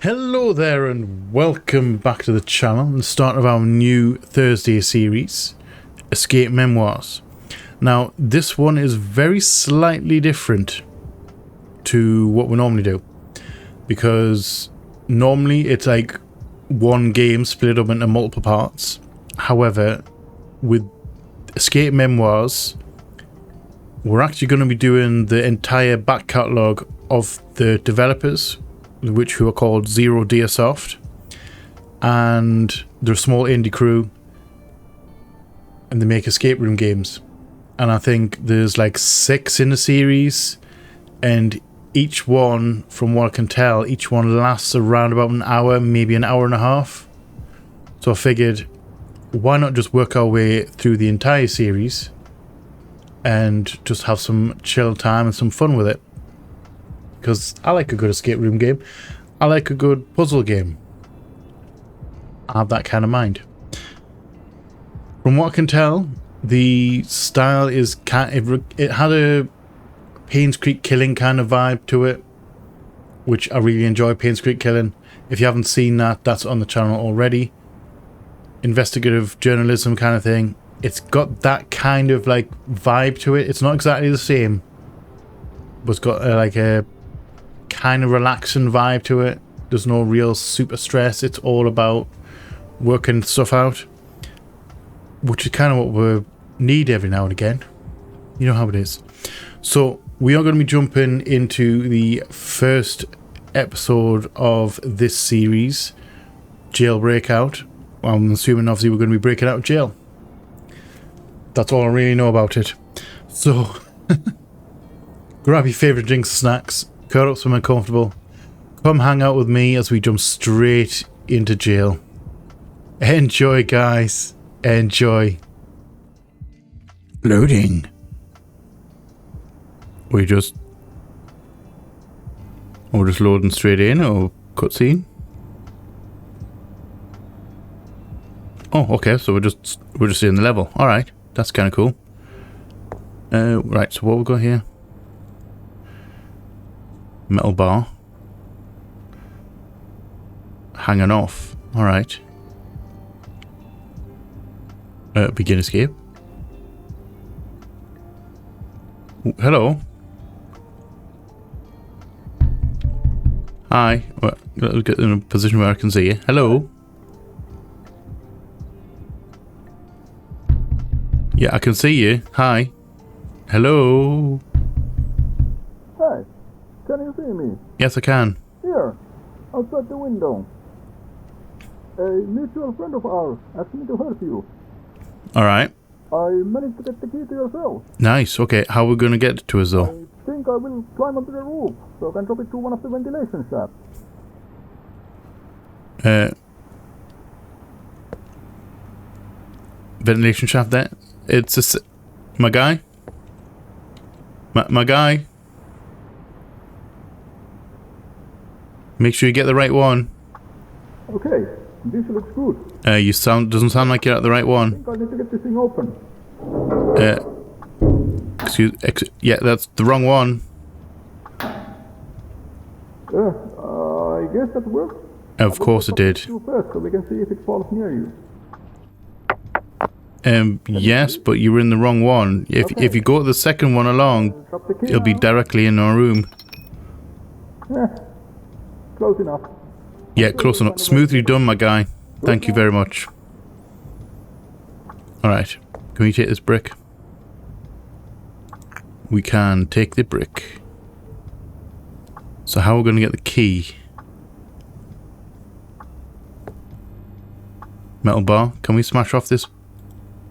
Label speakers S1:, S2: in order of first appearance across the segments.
S1: Hello there and welcome back to the channel and the start of our new Thursday series, Escape Memoirs. Now this one is very slightly different to what we normally do, because normally it's like one game split up into multiple parts. However, with Escape Memoirs, we're actually going to be doing the entire back catalogue of the developers, who are called Zero Deer Soft, and they're a small indie crew and they make escape room games, and I think there's like 6 in the series, and each one, from what I can tell, each one lasts around about an hour, maybe an hour and a half. So I figured, why not just work our way through the entire series and just have some chill time and some fun with it. Because I like a good escape room game. I like a good puzzle game. I have that kind of mind. From what I can tell, the style is it had a Payne's Creek Killing kind of vibe to it, which I really enjoy. Payne's Creek Killing. If you haven't seen that, that's on the channel already. Investigative journalism kind of thing. It's got that kind of like vibe to it. It's not exactly the same, but it's got like a kind of relaxing vibe to it. There's no real super stress. It's all about working stuff out, which is kind of what we need every now and again. You know how it is. So we are going to be jumping into the first episode of this series, Jail Breakout. I'm assuming obviously we're going to be breaking out of jail. That's all I really know about it. So grab your favourite drinks and snacks, curl up somewhere comfortable, come hang out with me as we jump straight into jail. Enjoy, guys. Enjoy. Loading. We're just loading straight in, or cutscene? Oh, okay, so we're just in the level. Alright, that's kinda cool. Right, so what we got here? Metal bar. Hanging off. Alright. Begin escape. Ooh, hello. Hi. Well, let's get in a position where I can see you. Hello. Yeah, I can see you. Hi. Hello.
S2: Hi. Can you see me?
S1: Yes, I can.
S2: Here, outside the window. A mutual friend of ours asked me to help you.
S1: Alright.
S2: I managed to get the key to your cell.
S1: Nice. Okay, how are we going to get to us, though?
S2: I think I will climb onto the roof, so I can drop it through one of the ventilation shafts.
S1: Ventilation shaft there? It's a... My guy? My guy? Make sure you get the right one.
S2: Okay, this looks good.
S1: Doesn't sound like you're at the right
S2: I
S1: one.
S2: think I need to get this thing open.
S1: Yeah, that's the wrong one.
S2: I guess that works.
S1: Of course it did.
S2: Do first, so we can see if it falls near you.
S1: Yes, but you were in the wrong one. If you go to the second one along,
S2: Drop the key
S1: it'll be
S2: now.
S1: directly in our room.
S2: Close enough.
S1: Yeah, close enough. Smoothly done, my guy. Thank you very much. Alright, can we take this brick? We can take the brick. So how are we going to get the key? Metal bar. Can we smash off this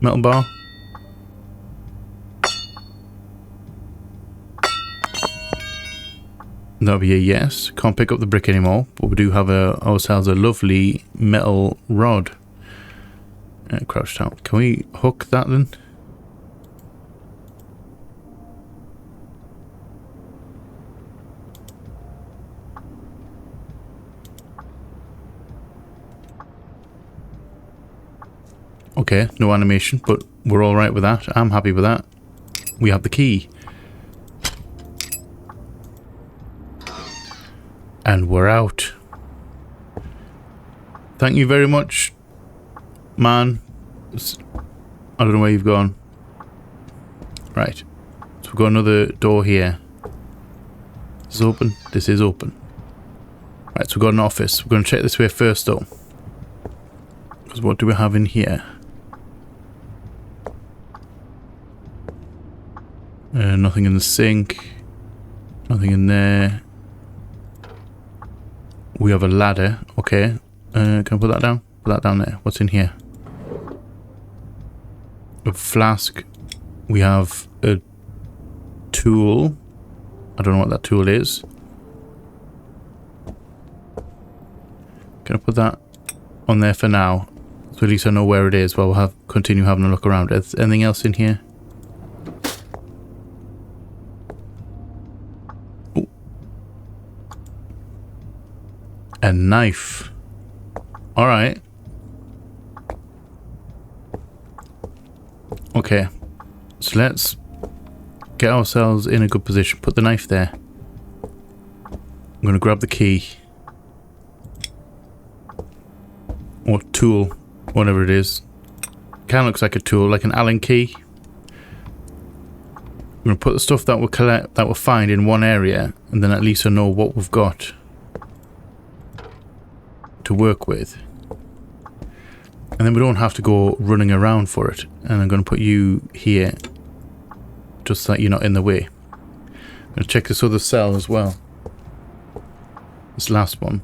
S1: metal bar? That'll be a yes. Can't pick up the brick anymore, but we do have ourselves a lovely metal rod. Crouched out. Can we hook that then? Okay, no animation, but we're alright with that. I'm happy with that. We have the key. And we're out. Thank you very much, man. I don't know where you've gone. Right. So we've got another door here. This is open. This is open. Right, so we've got an office. We're going to check this way first, though. Because what do we have in here? Nothing in the sink. Nothing in there. We have a ladder. Okay. Can I put that down? Put that down there. What's in here? A flask. We have a tool. I don't know what that tool is. Can I put that on there for now? So at least I know where it is while we'll continue having a look around. Is anything else in here? Ooh. A knife. Alright. Okay. So let's get ourselves in a good position. Put the knife there. I'm going to grab the key. Or tool. Whatever it is. Kind of looks like a tool. Like an Allen key. I'm going to put the stuff that we'll collect, that we'll find in one area. And then at least I know what we've got to work with. And then we don't have to go running around for it. And I'm going to put you here. Just so that you're not in the way. I'm going to check this other cell as well. This last one.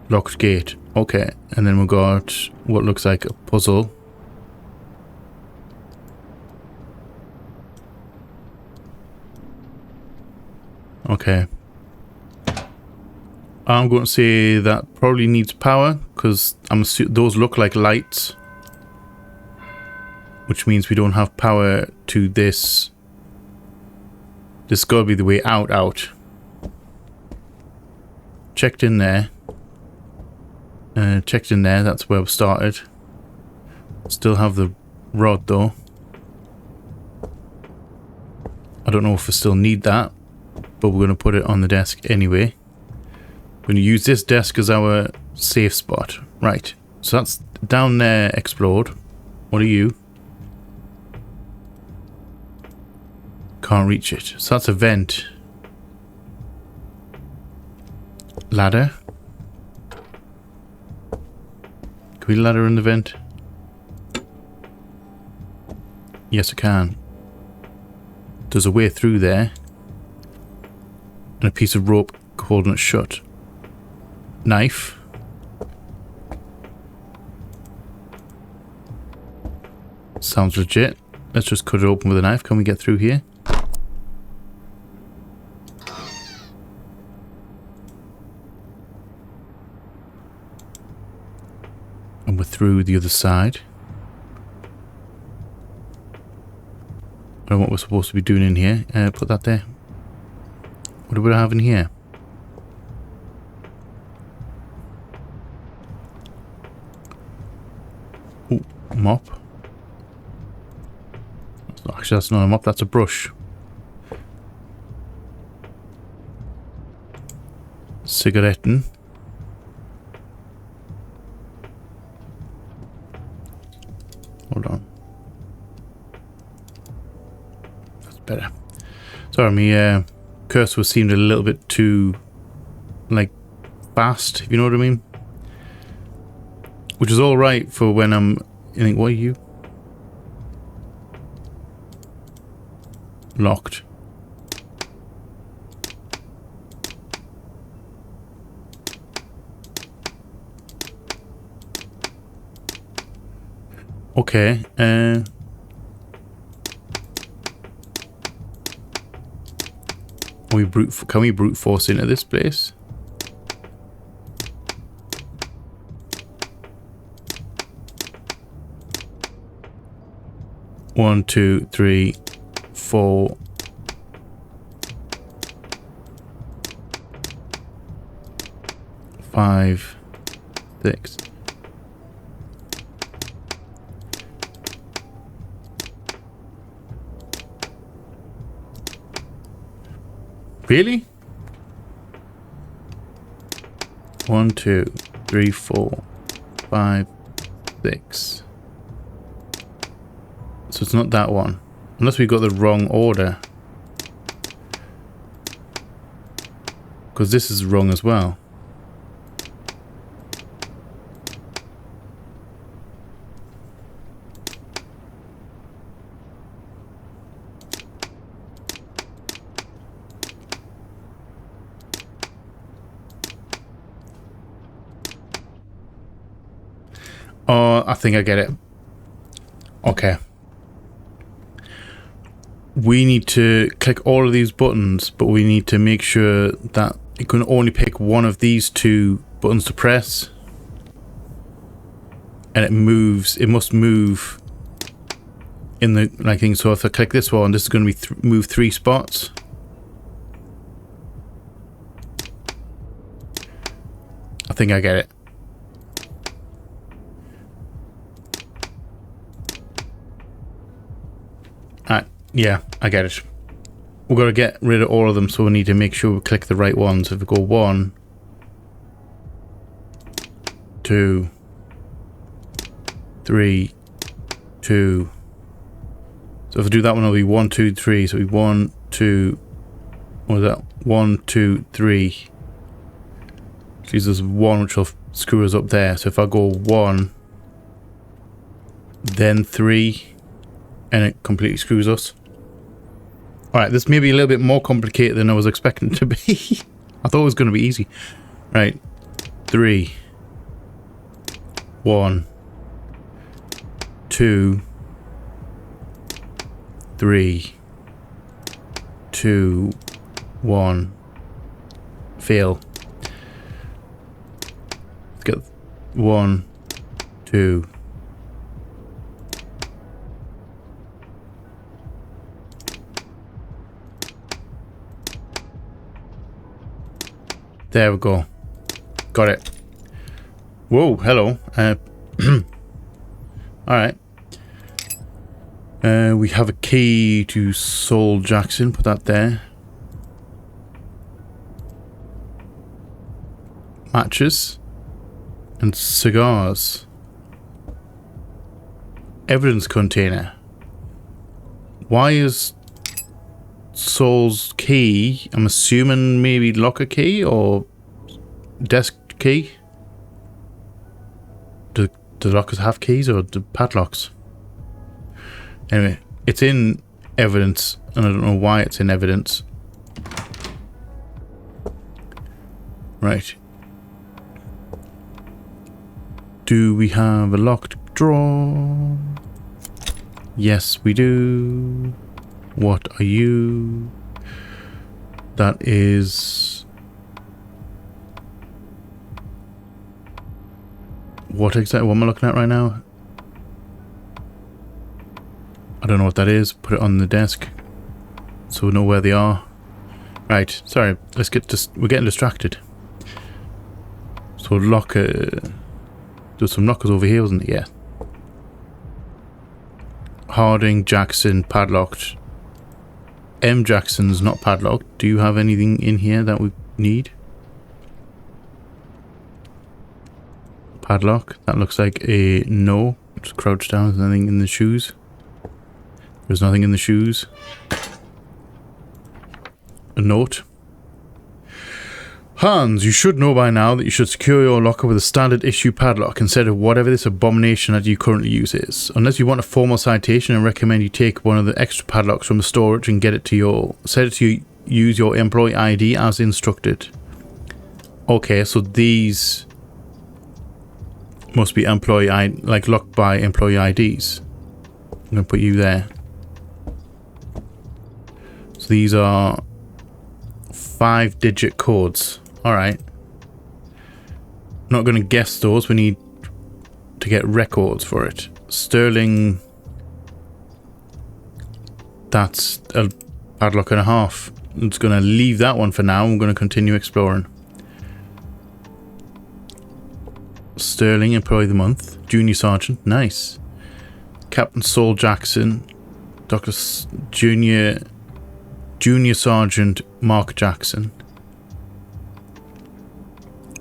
S1: Locked gate. Okay. And then we've got what looks like a puzzle. Okay. I'm going to say that probably needs power because those look like lights, which means we don't have power to this. This has got to be the way out. Checked in there. Checked in there. That's where we started. Still have the rod though. I don't know if we still need that, but we're going to put it on the desk anyway. We're going to use this desk as our safe spot. Right. So that's down there explored. What are you? Can't reach it. So that's a vent. Ladder. Can we ladder in the vent? Yes, I can. There's a way through there. And a piece of rope holding it shut. Knife. Sounds legit. Let's just cut it open with a knife. Can we get through here? And we're through the other side. I don't know what we're supposed to be doing in here. Put that there. What do we have in here? Ooh, mop. Actually, that's not a mop, that's a brush. Cigaretten. Hold on. That's better. Sorry, my cursor seemed a little bit too, like, fast, if you know what I mean. Which is alright for when I'm... You think, what are you? Locked. Okay, can we brute force into this place? One, two, three, 4. Five, 6. Really? 1, 2, 3, 4, 5, 6. So it's not that one. Unless we got the wrong order. Because this is wrong as well. Oh, I think I get it. Okay. We need to click all of these buttons, but we need to make sure that you can only pick one of these two buttons to press. And it moves, it must move in the like thing. So if I click this one, this is going to be move 3 spots. I think I get it. Yeah, I get it. We've got to get rid of all of them, so we need to make sure we click the right ones. If we go 1, 2, 3, 2. So if I do that one, it'll be 1, 2, 3. So it'll be 1, 2. What was that? 1, 2, 3. So there's 1 which will screw us up there. So if I go 1, then 3, and it completely screws us. Alright, this may be a little bit more complicated than I was expecting it to be. I thought it was going to be easy. Right. 3. 1. 2. 3. 2. 1. Fail. Let's get 1. 2. There we go. Got it. Whoa, hello. Alright. We have a key to Saul Jackson. Put that there. Matches. And cigars. Evidence container. Why is Saul's key, I'm assuming maybe locker key or desk key? Do lockers have keys or do padlocks? Anyway, it's in evidence and I don't know why it's in evidence. Right. Do we have a locked drawer? Yes, we do. What are you? That is... What exactly? What am I looking at right now? I don't know what that is. Put it on the desk so we know where they are. Right, sorry. Let's get to... We're getting distracted. So locker... There's some lockers over here, wasn't it? Yeah. Harding, Jackson, padlocked. M. Jackson's not padlocked. Do you have anything in here that we need? Padlock. That looks like a no. Just crouch down. There's nothing in the shoes. There's nothing in the shoes. A note. Hans, you should know by now that you should secure your locker with a standard issue padlock instead of whatever this abomination that you currently use is. Unless you want a formal citation, I recommend you take one of the extra padlocks from the storage and get it to your... Set it to use your employee ID as instructed. Okay, so these must be employee ID, like locked by employee IDs. I'm going to put you there. So these are 5-digit codes. Alright. Not going to guess those. We need to get records for it. Sterling. That's a padlock and a half. I'm just going to leave that one for now. I'm going to continue exploring. Sterling, employee of the month. Junior sergeant. Nice. Captain Saul Jackson. Junior Junior Sergeant Mark Jackson.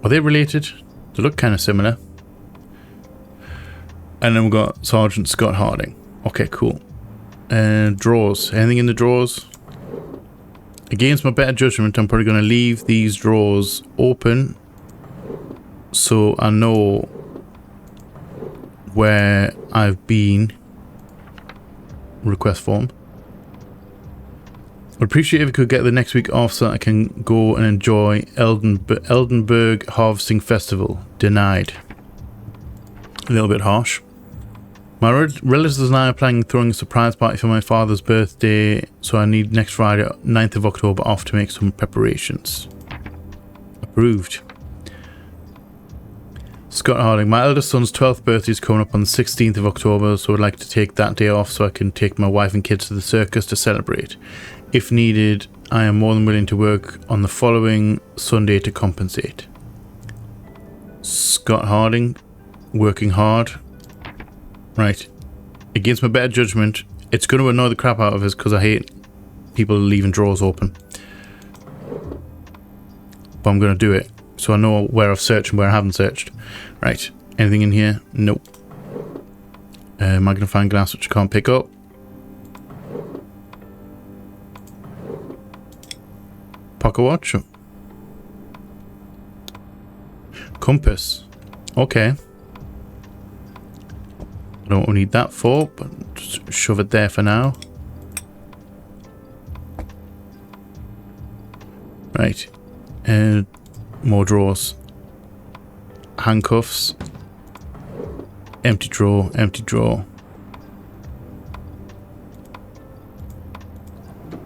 S1: Are they related? They look kind of similar. And then we've got Sergeant Scott Harding. Okay, cool. Drawers. Anything in the drawers? Against my better judgment, I'm probably going to leave these drawers open so I know where I've been. Request form. I'd appreciate if we could get the next week off so that I can go and enjoy Eldenburg Harvesting Festival. Denied. A little bit harsh. My relatives and I are planning throwing a surprise party for my father's birthday, so I need next Friday, 9th of October, off to make some preparations. Approved. Scott Harding. My eldest son's 12th birthday is coming up on the 16th of October, so I'd like to take that day off so I can take my wife and kids to the circus to celebrate. If needed, I am more than willing to work on the following Sunday to compensate. Scott Harding. Working hard. Right. Against my better judgment, it's going to annoy the crap out of us because I hate people leaving drawers open. But I'm going to do it so I know where I've searched and where I haven't searched. Right. Anything in here? Nope. Magnifying glass which I can't pick up. Pocket watch. Compass. Okay. I don't need that for, but just shove it there for now. Right. More drawers. Handcuffs. Empty drawer, empty drawer.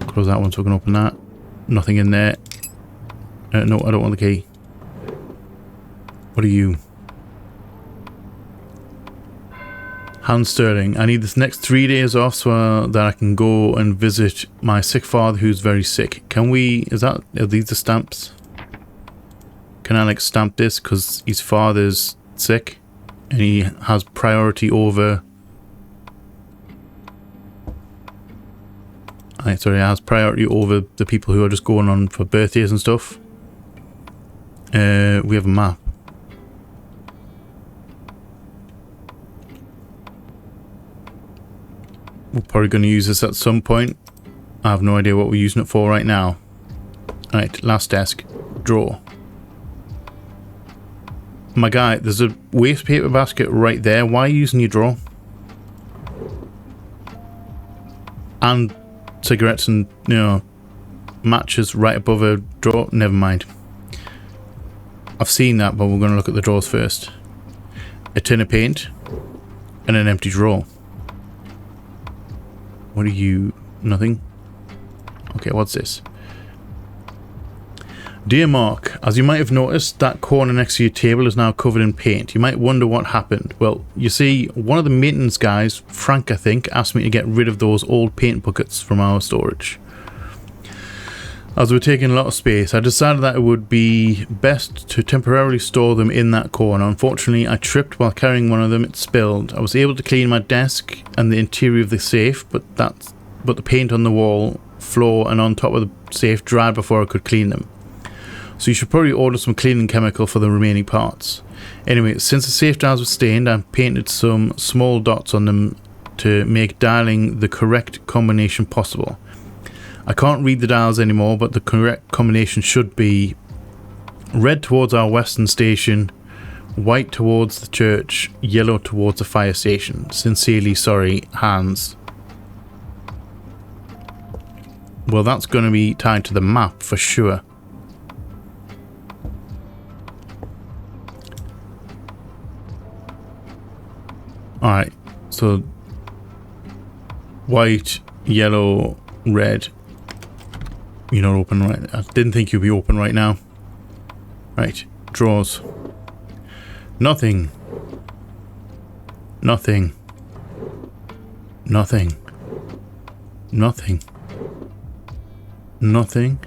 S1: Close that one so we can open that. Nothing in there. No, I don't want the key. What are you? Hans Sterling. I need this next 3 days off so that I can go and visit my sick father who's very sick. Can we... are these the stamps? Can I like stamp this because his father's sick and he has priority over... has priority over the people who are just going on for birthdays and stuff. We have a map. We're probably going to use this at some point. I have no idea what we're using it for right now. Right, last desk. Drawer. My guy, there's a waste paper basket right there. Why are you using your drawer? And cigarettes and, you know, matches right above a drawer. Never mind. I've seen that, but we're going to look at the drawers first. A tin of paint and an empty drawer. What are you? Nothing? Okay, what's this? Dear Mark, as you might have noticed, that corner next to your table is now covered in paint. You might wonder what happened. Well, you see, one of the maintenance guys, Frank I think, asked me to get rid of those old paint buckets from our storage. As we're taking a lot of space, I decided that it would be best to temporarily store them in that corner. Unfortunately, I tripped while carrying one of them. It spilled. I was able to clean my desk and the interior of the safe, but the paint on the wall, floor, and on top of the safe dried before I could clean them. So you should probably order some cleaning chemical for the remaining parts. Anyway, since the safe dials were stained, I painted some small dots on them to make dialing the correct combination possible. I can't read the dials anymore, but the correct combination should be red towards our western station, white towards the church, yellow towards the fire station. Sincerely sorry, Hans. Well, that's going to be tied to the map for sure. Alright, so white, yellow, red. You're not open right. I didn't think you'd be open right now. Right, drawers. Nothing. Nothing. Nothing. Nothing. Nothing.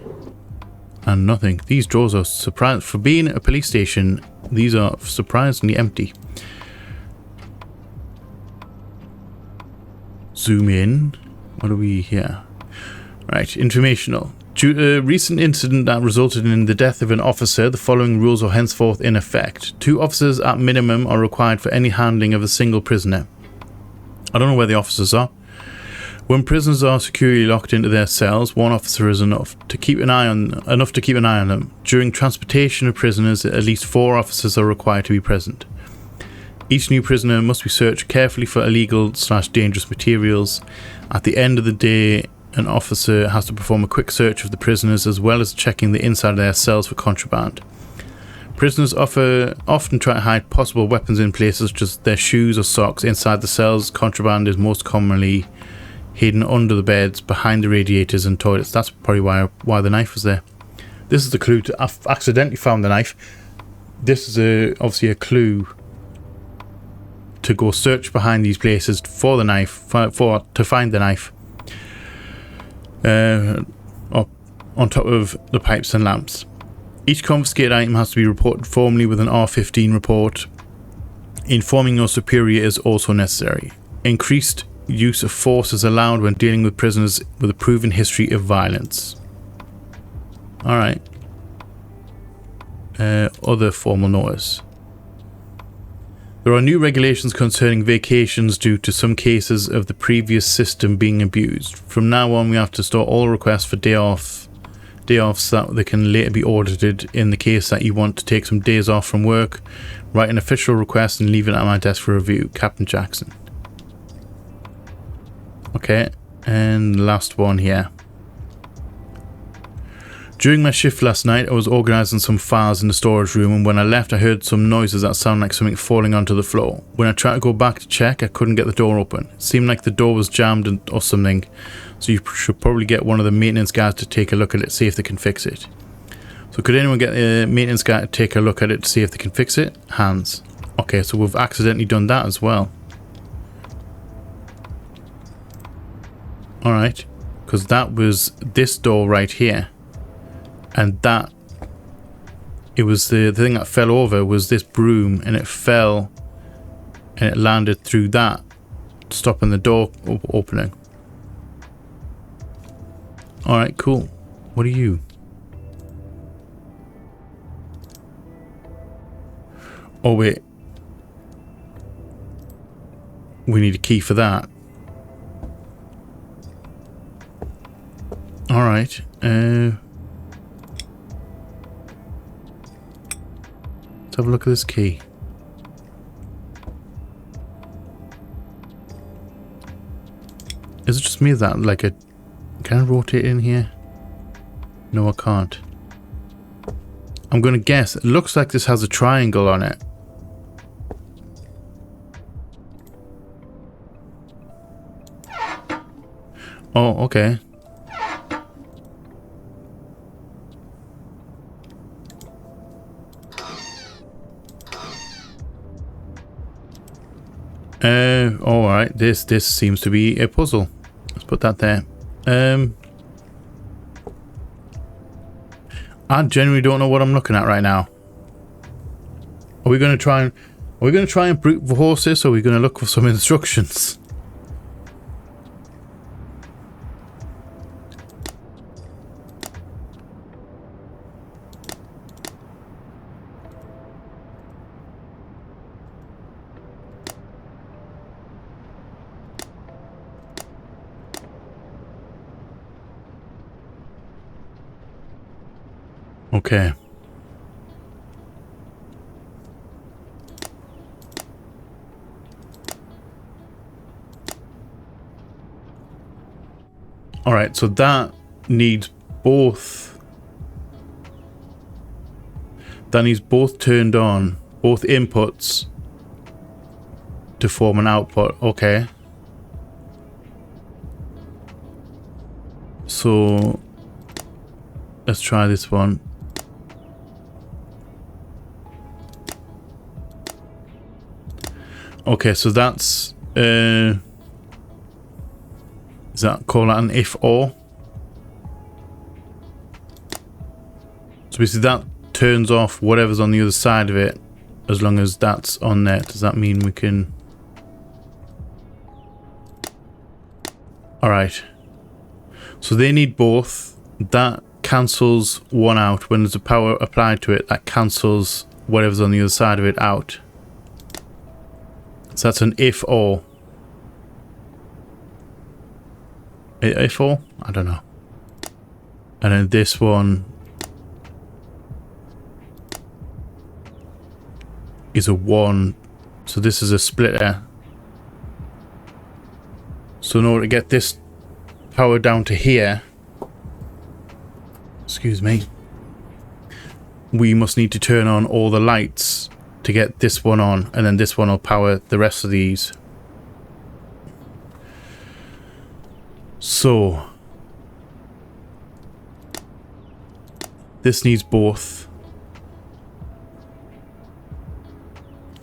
S1: And nothing. These drawers are surprised. For being a police station, these are surprisingly empty. Zoom in. What are we here? Right, informational. Due to a recent incident that resulted in the death of an officer, the following rules are henceforth in effect. 2 officers at minimum are required for any handling of a single prisoner. I don't know where the officers are. When prisoners are securely locked into their cells, 1 officer is enough to keep an eye on them. During transportation of prisoners, at least 4 officers are required to be present. Each new prisoner must be searched carefully for illegal/dangerous materials. At the end of the day, an officer has to perform a quick search of the prisoners as well as checking the inside of their cells for contraband. Prisoners often try to hide possible weapons in places such as their shoes or socks inside the cells. Contraband is most commonly hidden under the beds, behind the radiators and toilets. That's probably why the knife was there. This is the clue to... I've accidentally found the knife. This is obviously a clue to go search behind these places for the knife, to find the knife. Up on top of the pipes and lamps. Each confiscated item has to be reported formally with an R15 report. Informing your superior is also necessary. Increased use of force is allowed when dealing with prisoners with a proven history of violence. Alright. Other formal notice. There are new regulations concerning vacations due to some cases of the previous system being abused. From now on, we have to store all requests for day offs so that they can later be audited. In the case that you want to take some days off from work, write an official request and leave it at my desk for review. Captain Jackson. Okay, and last one here. During my shift last night, I was organising some files in the storage room, and when I left I heard some noises that sounded like something falling onto the floor. When I tried to go back to check, I couldn't get the door open. It seemed like the door was jammed or something, so you should probably get one of the maintenance guys to take a look at it, see if they can fix it. So could anyone get the maintenance guy to take a look at it to see if they can fix it? Hands. Okay, so we've accidentally done that as well. Alright, because that was this door right here. And that, it was the thing that fell over was this broom, and it fell and it landed through that, stopping the door opening. Alright, cool. What are you? Oh wait. We need a key for that. Alright, let's have a look at this key. Is it just me that, like, can I rotate in here? No, I can't. I'm gonna guess, it looks like this has a triangle on it. Oh, okay. Alright, this seems to be a puzzle. Let's put that there. I genuinely don't know what I'm looking at right now. Are we gonna try and brute force this, or are we gonna look for some instructions? Okay. Alright, so that needs both. That needs both turned on, both inputs to form an output. Okay. So let's try this one. Okay, so that's is that call that an if or? So basically that turns off whatever's on the other side of it as long as that's on there. Does that mean we can? Alright. So they need both. That cancels one out. When there's a power applied to it, that cancels whatever's on the other side of it out. So that's an if or. If or? I don't know. And then this one is a 1. So this is a splitter. So in order to get this power down to here, excuse me, we must need to turn on all the lights to get this one on, and then this one will power the rest of these. So this needs both.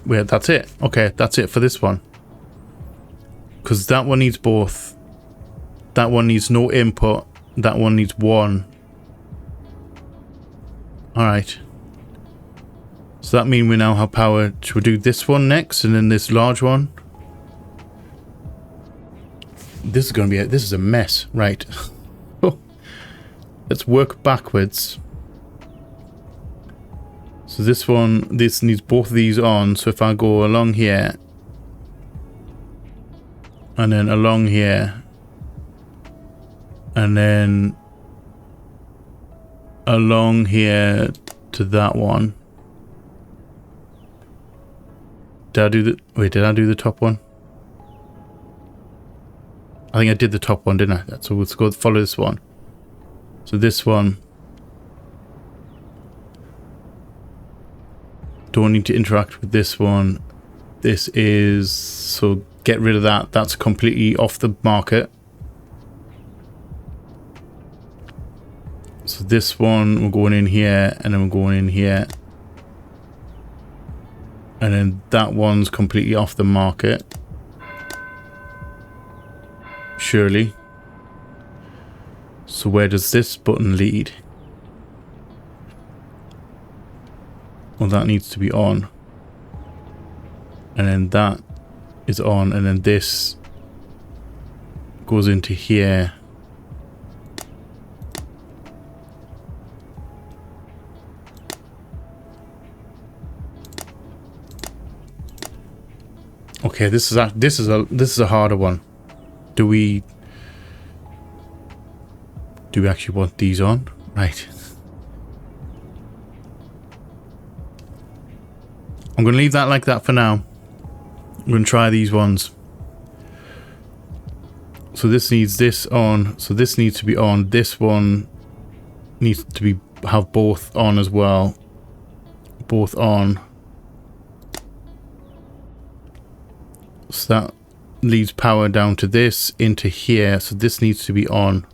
S1: Wait, that's it. Okay, that's it for this one. Because that one needs both. That one needs no input. That one needs 1. Alright. So that means we now have power. Should we do this one next and then this large one? This is going to be this is a mess. Right. Let's work backwards. So this needs both of these on. So if I go along here and then along here and then along here to that one. Did I do the top one? I think I did the top one, didn't I? So let's go follow this one. So this one don't need to interact with this one. This is, so get rid of that. That's completely off the market. So this one, we're going in here, and then we're going in here. And then that one's completely off the market. Surely. So where does this button lead? Well, that needs to be on. And then that is on, and then this goes into here. Okay, this is a harder one. Do we actually want these on? Right. I'm going to leave that like that for now. I'm going to try these ones. So this needs this on. So this needs to be on. This one needs to have both on as well. Both on. So that leads power down to this into here. So this needs to be on.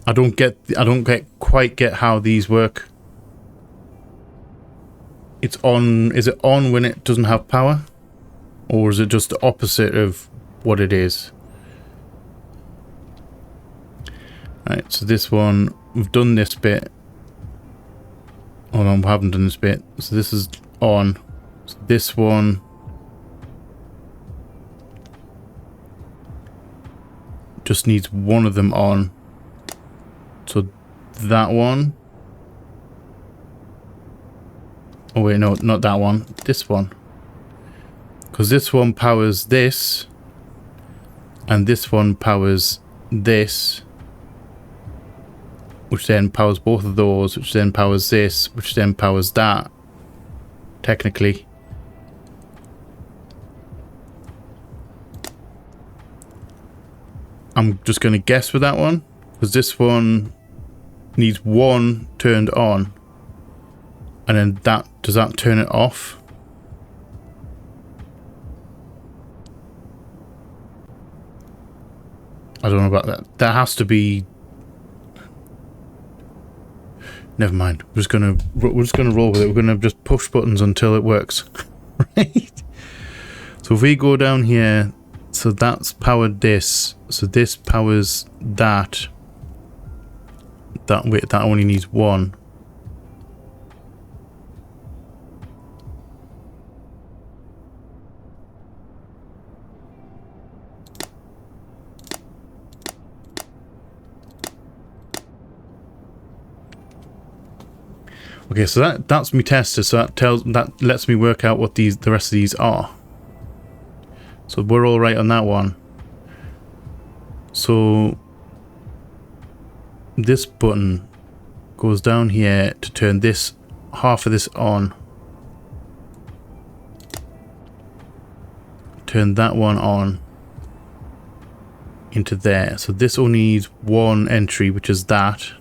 S1: I don't quite get how these work. It's on. Is it on when it doesn't have power? Or is it just the opposite of what it is? Right, so this one, we've done this bit. Hold on, we haven't done this bit. So this is on. So this one just needs one of them on. So that one. Oh wait, no, not that one. This one. Because this one powers this. And this one powers this. Which then powers both of those. Which then powers this. Which then powers that. Technically. I'm just going to guess with that one. Because this one needs one turned on. And then that, does that turn it off? I don't know about that. That has to be... Never mind. We're just gonna roll with it. We're gonna just push buttons until it works. Right? So if we go down here, so that's powered this. So this powers that. That only needs one. Okay, so that's me tester, so that lets me work out what the rest of these are. So we're all right on that one. So this button goes down here to turn this half of this on. Turn that one on into there. So this only needs one entry, which is that,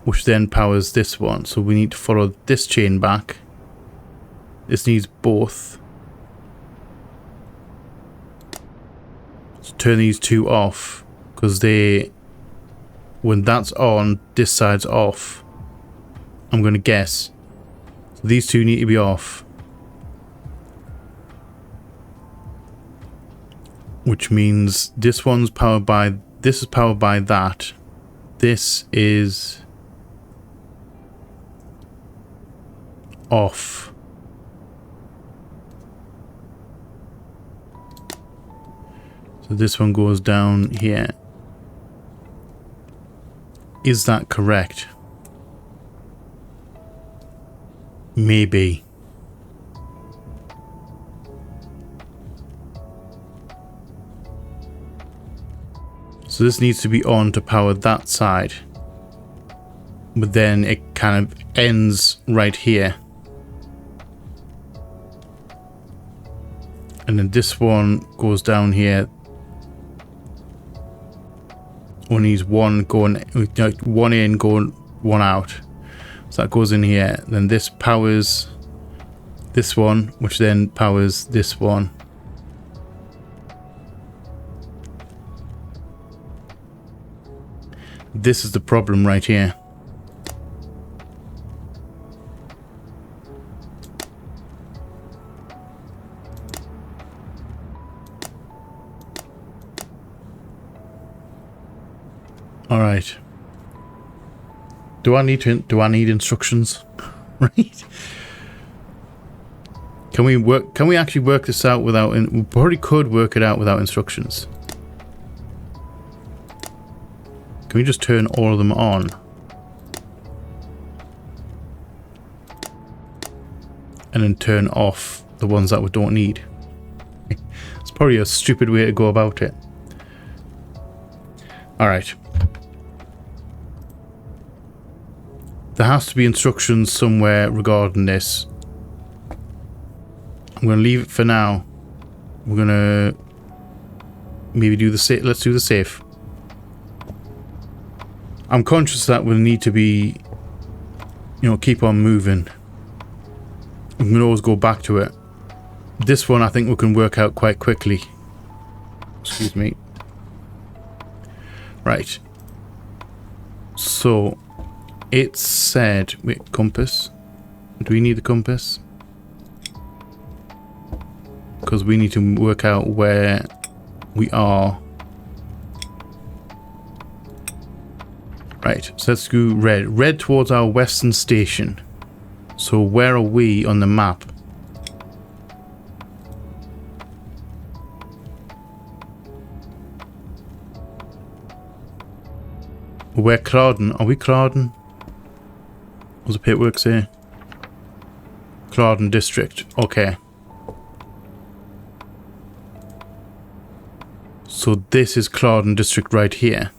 S1: which then powers this one. So we need to follow this chain back. This needs both. So turn these two off, because when that's on, this side's off. I'm going to guess. So these two need to be off. Which means this one's powered by, this is powered by that. This is off. So this one goes down here. Is that correct? Maybe. So this needs to be on to power that side. But then it kind of ends right here. And then this one goes down here. Only needs one going, one in, going one out. So that goes in here. Then this powers this one, which then powers this one. This is the problem right here. All right. Do I need instructions? Right? Can we actually work this out without, we probably could work it out without instructions. Can we just turn all of them on? And then turn off the ones that we don't need. It's probably a stupid way to go about it. Alright. There has to be instructions somewhere regarding this. I'm going to leave it for now. We're going to maybe do the safe. Let's do the safe. I'm conscious that we'll need to be, keep on moving. We can always go back to it. This one I think we can work out quite quickly. Excuse me. Right. So, it said, wait, compass. Do we need the compass? Because we need to work out where we are. Right, so let's go red. Red towards our western station. So where are we on the map? We're Clardon. Are we Clardon? What's the paperwork say? Clardon district. Okay. So this is Clardon district right here.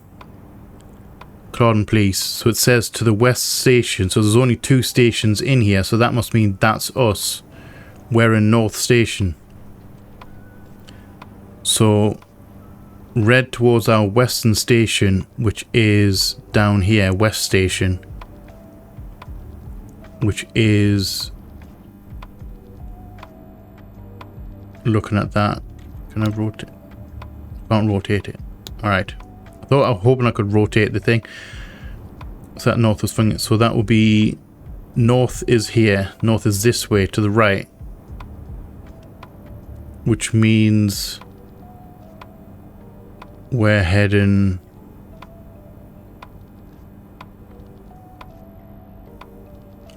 S1: Clardon Police. So it says to the west station. So there's only 2 stations in here. So that must mean that's us. We're in North Station. So red towards our western station, which is down here, West Station. Which is... looking at that. Can I rotate? Can't rotate it. Alright. I was hoping I could rotate the thing. So that north was swinging. So that will be... north is here. North is this way to the right. Which means... we're heading...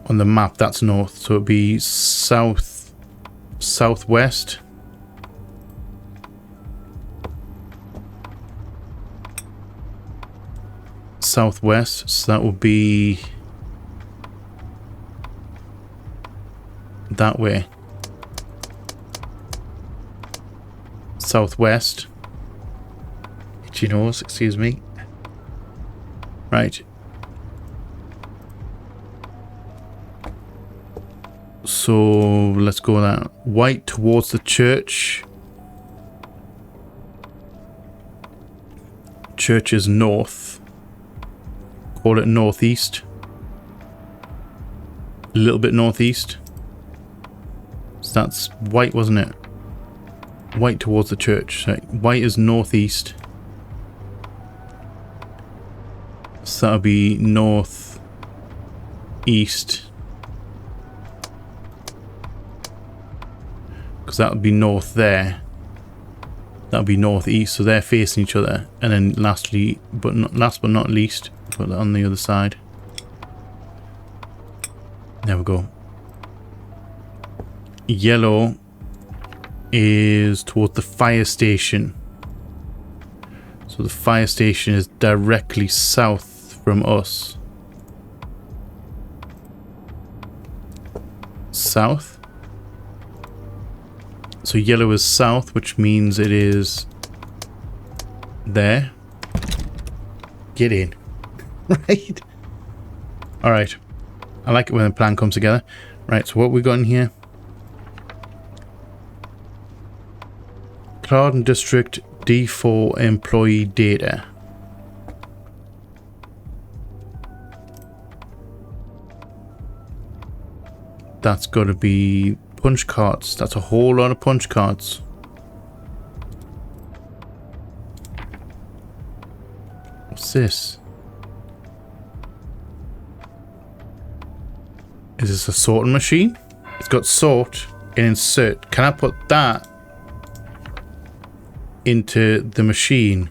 S1: on the map, that's north. So it'd be south... southwest. Southwest, so that would be that way. Southwest. Itchy nose, excuse me. Right. So let's go that white towards the church. Church is north. Call it northeast. A little bit northeast. So that's white, wasn't it? White towards the church. So white is northeast. So that'll be north east. Because that would be north there. That would be northeast. So they're facing each other. And then lastly, last but not least, put that on the other side. There we go. Yellow is towards the fire station. So the fire station is directly south from us. South. So yellow is south, which means it is there. Get in. Right. Alright. I like it when the plan comes together. Right, so what we got in here? Cloud District D4 employee data. That's got to be punch cards. That's a whole lot of punch cards. What's this? Is this a sorting machine? It's got sort and insert. Can I put that into the machine?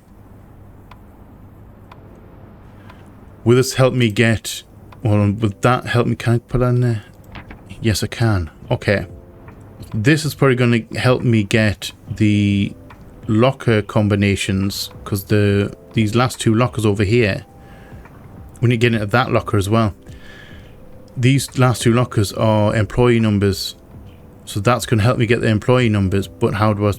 S1: Will this help me get... Well, would that help me? Can I put that in there? Yes, I can. Okay. This is probably going to help me get the locker combinations, because these last two lockers over here, we need to get into that locker as well. These last two lockers are employee numbers, so that's going to help me get the employee numbers. But how do I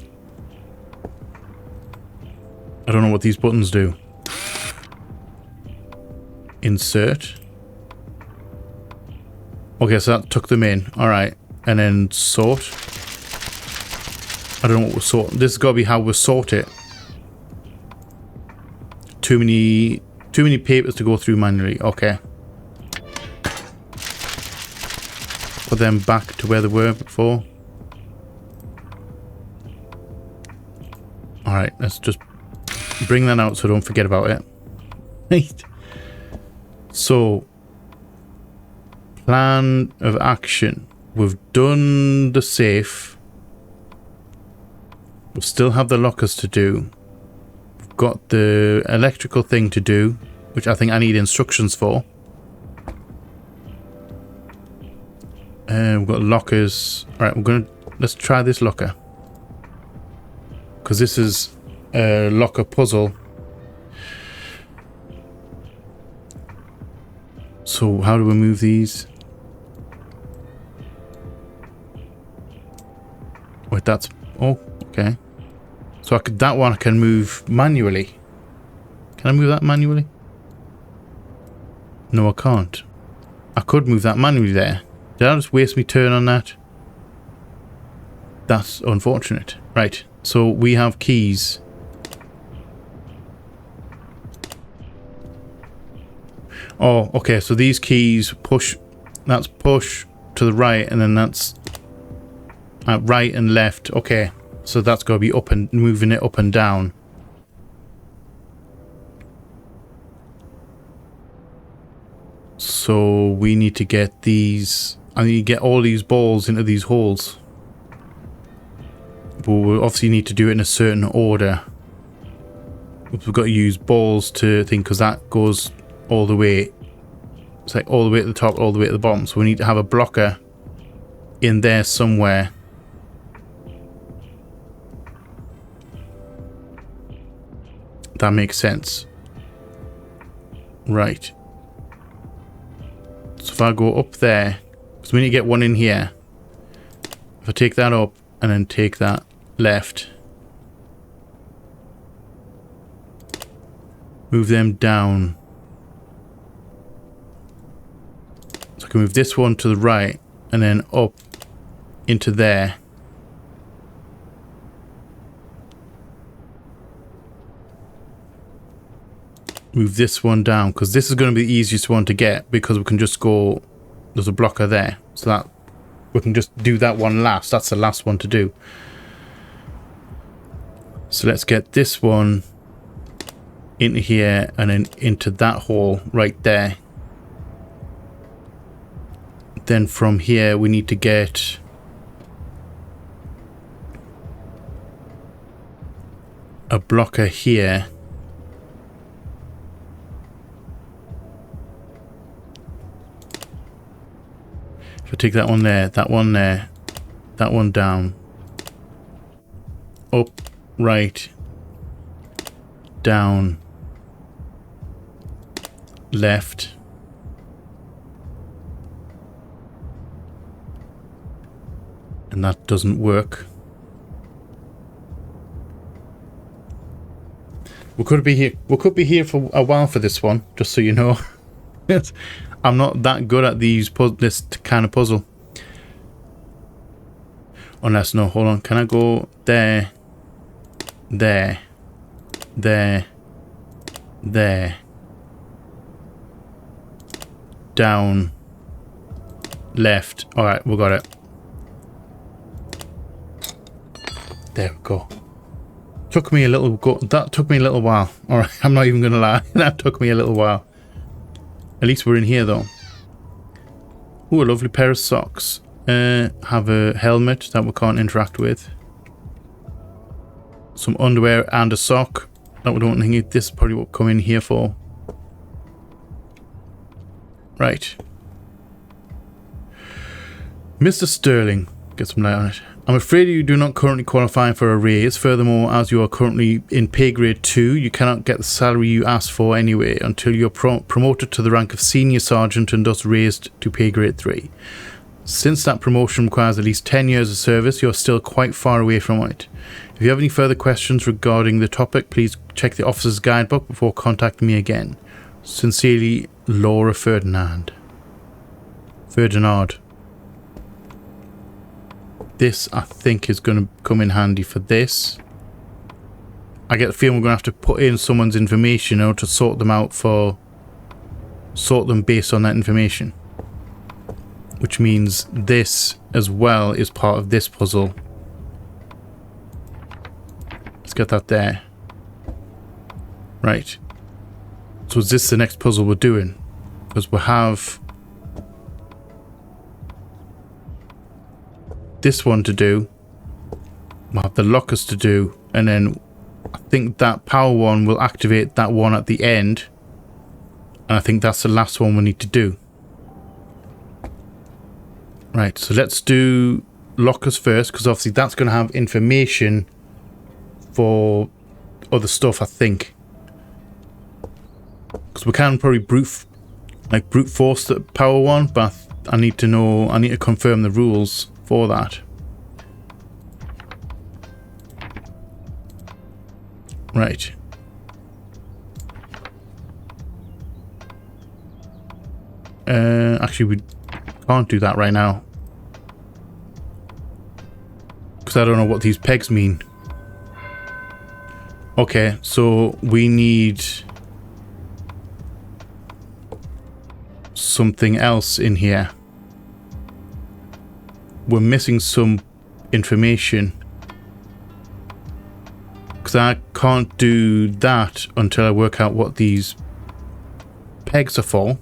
S1: don't know what these buttons do. Insert. Okay, so that took them in. Alright. And then sort. I don't know what we're sorting. This has got to be how we sort it. Too many papers to go through manually. Okay. Put them back to where they were before. Alright, let's just bring that out so don't forget about it. Right. So, plan of action. We've done the safe. We still have the lockers to do. We've got the electrical thing to do, which I think I need instructions for. We've got lockers. Alright, let's try this locker. Because this is a locker puzzle. So how do we move these? Wait, that's... Oh, okay. So that one I can move manually. Can I move that manually? No, I can't. I could move that manually there. Did I just waste my turn on that? That's unfortunate. Right, so we have keys. Oh, okay, so these keys push... That's push to the right, and then that's... right and left. Okay, so that's got to be up and... Moving it up and down. So we need to get these... I need to get all these balls into these holes. But we obviously need to do it in a certain order. We've got to use balls to think, because that goes all the way. It's like all the way at the top, all the way at the bottom. So we need to have a blocker in there somewhere. That makes sense. Right. So if I go up there, because we need to get one in here. If I take that up and then take that left, move them down. So I can move this one to the right and then up into there. Move this one down because this is going to be the easiest one to get because we can just go, there's a blocker there, so that we can just do that one last. That's the last one to do. So let's get this one into here and then into that hole right there. Then from here we need to get a blocker here. If I take that one there, that one there, that one down, up, right, down, left, and that doesn't work. We could be here for a while for this one, just so you know. I'm not that good at this kind of puzzle. Unless, no, hold on. Can I go there, there, there, there, down, left? Alright, we got it. There we go. That took me a little while. Alright, I'm not even gonna lie. That took me a little while. At least we're in here though. Ooh, a lovely pair of socks. Have a helmet that we can't interact with. Some underwear and a sock. That we don't think this is probably what we'll come in here for. Right. Mr. Sterling. Get some light on it. I'm afraid you do not currently qualify for a raise. Furthermore, as you are currently in pay grade 2, you cannot get the salary you asked for anyway until you're promoted to the rank of senior sergeant and thus raised to pay grade 3. Since that promotion requires at least 10 years of service, you're still quite far away from it. If you have any further questions regarding the topic, please check the officer's guidebook before contacting me again. Sincerely, Laura Ferdinand. This, I think, is going to come in handy for this. I get the feeling we're going to have to put in someone's information in order to sort them based on that information. Which means this, as well, is part of this puzzle. Let's get that there. Right. So is this the next puzzle we're doing? Because we have this one to do, we'll have the lockers to do, and then I think that power one will activate that one at the end, and I think that's the last one we need to do. Right, so let's do lockers first, because obviously that's going to have information for other stuff, I think. Because we can probably brute force the power one, but I need to confirm the rules for that. Right. Actually, we can't do that right now. Because I don't know what these pegs mean. Okay, so we need something else in here. We're missing some information. Because I can't do that until I work out what these pegs are for.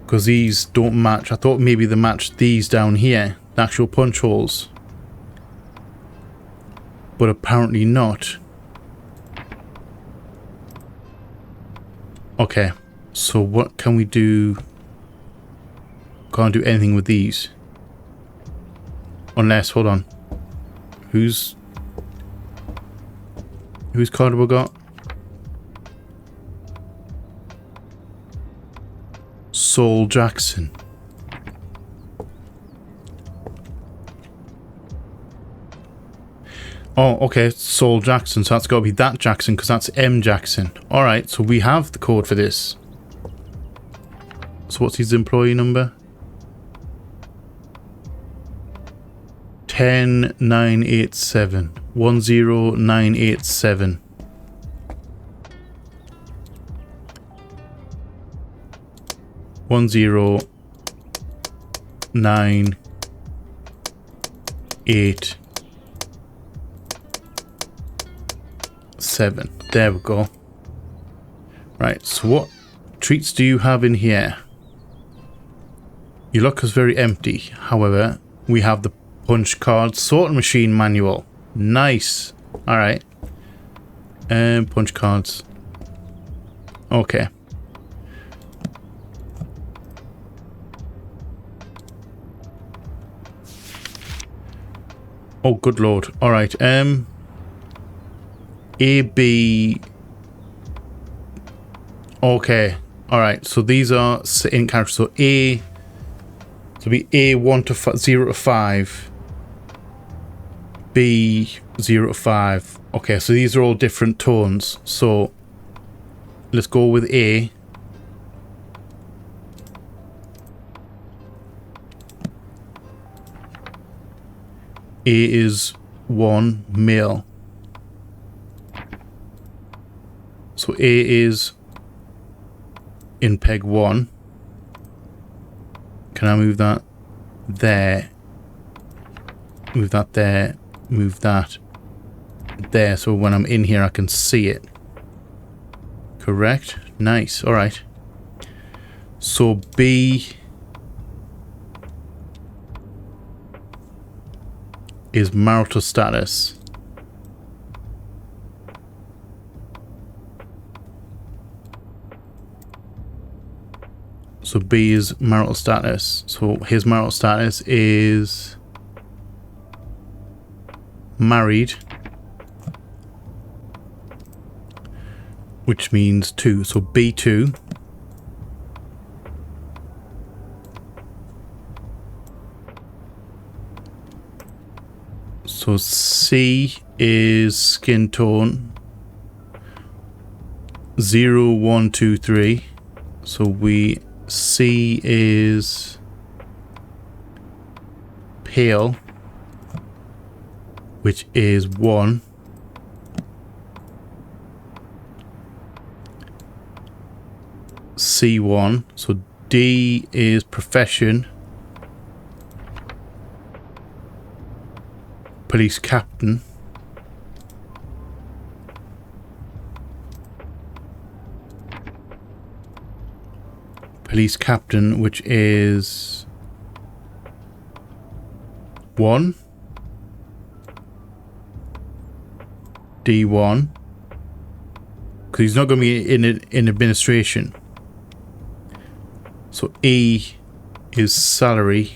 S1: Because these don't match. I thought maybe they matched these down here, the actual punch holes. But apparently not. Okay, so what can we do? Can't do anything with these. Unless, hold on. Whose card have we got? Saul Jackson. Oh, okay, Saul Jackson, so that's got to be that Jackson, because that's M Jackson. Alright, so we have the code for this. So what's his employee number? 10987. 10987. One zero nine eight seven. There we go. Right, so what treats do you have in here? Your locker's very empty. However, we have the punch card sorting machine manual. Nice. Alright. Punch cards. Okay. Oh, good lord. Alright, A, B... Okay. Alright, so these are in characters. So A... So be A 0 to 5. B 0 to 5. Okay, so these are all different tones. So let's go with A. A is 1 male. So A is in peg 1. Can I move that there? Move that there. Move that there. So when I'm in here, I can see it. Correct. Nice. All right. So B is marital status. So B is marital status. So his marital status is married, which means 2. So B2. So C is skin tone 0, 1, 2, 3. So C is pale, which is 1. C1. So D is profession, police captain. Police captain, which is 1. D1. Because he's not going to be in administration. So E is salary.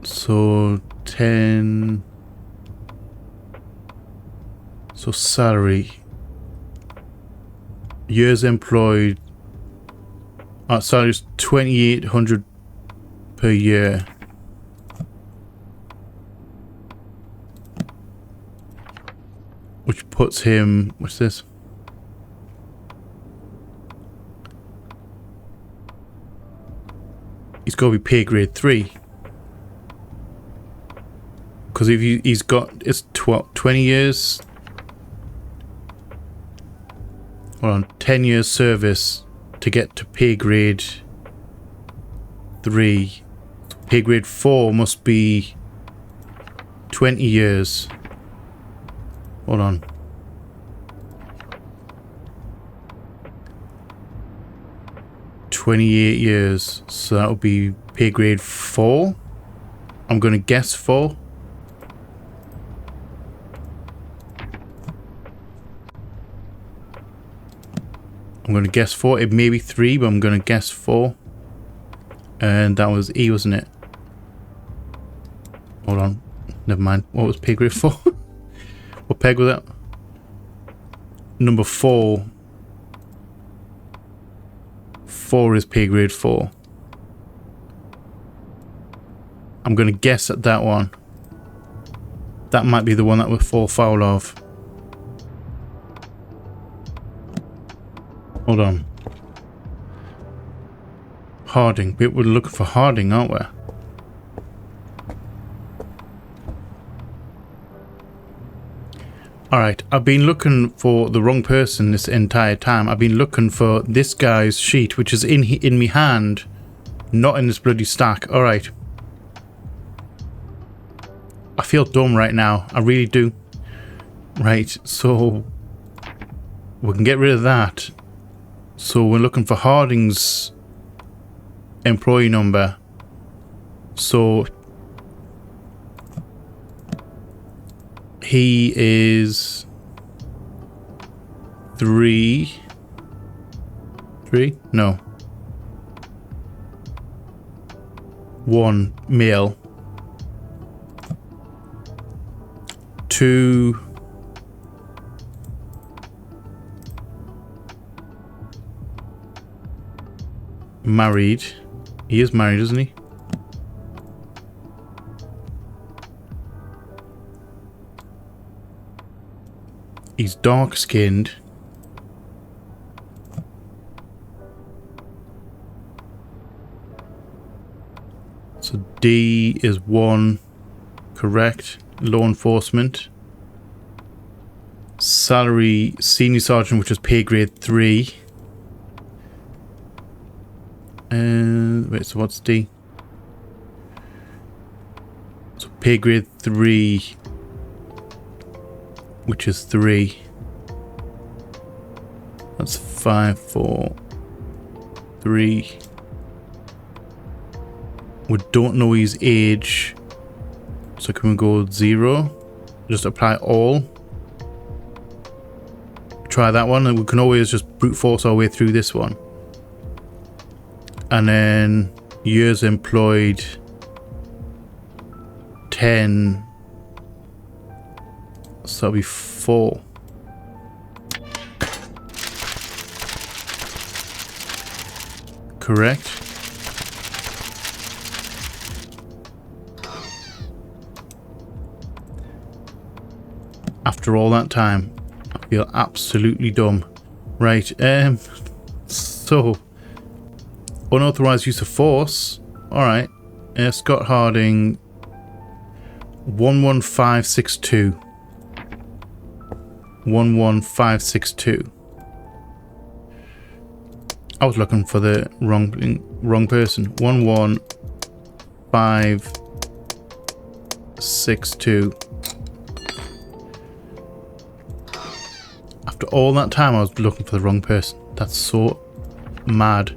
S1: So 10. So salary. Years employed. Salary is 2,800 per year. Which puts him. What's this? He's got to be pay grade 3. Because if he's got, it's 20 years. Hold on, 10 years service to get to pay grade 3. Pay grade 4 must be 20 years. Hold on. $28 years. So that would be pay grade 4. I'm going to guess 4. I'm going to guess 4. It may be 3, but I'm going to guess 4. And that was E, wasn't it? Hold on. Never mind. What was pay grade 4? What peg was that? Number 4. 4 is pay grade 4. I'm going to guess at that one. That might be the one that we'll fall foul of. Hold on. Harding. We're looking for Harding, aren't we? Alright, I've been looking for the wrong person this entire time. I've been looking for this guy's sheet, which is in me hand, not in this bloody stack. Alright. I feel dumb right now. I really do. Right, so we can get rid of that. So we're looking for Harding's employee number. So he is 3. No. 1 male. 2 married. He is married, isn't he? He's dark skinned. So D is 1. Correct. Law enforcement. Salary senior sergeant, which was pay grade 3. Wait, so what's D? So pay grade 3, which is 3. That's 5, 4, 3. We don't know his age. So can we go 0? Just apply all. Try that one, and we can always just brute force our way through this one. And then years employed 10. So that'll be 4. Correct. After all that time, I feel absolutely dumb. Right, so unauthorized use of force. Alright. Scott Harding 11562. 11562. I was looking for the wrong person. 11562. After all that time, I was looking for the wrong person. That's so mad.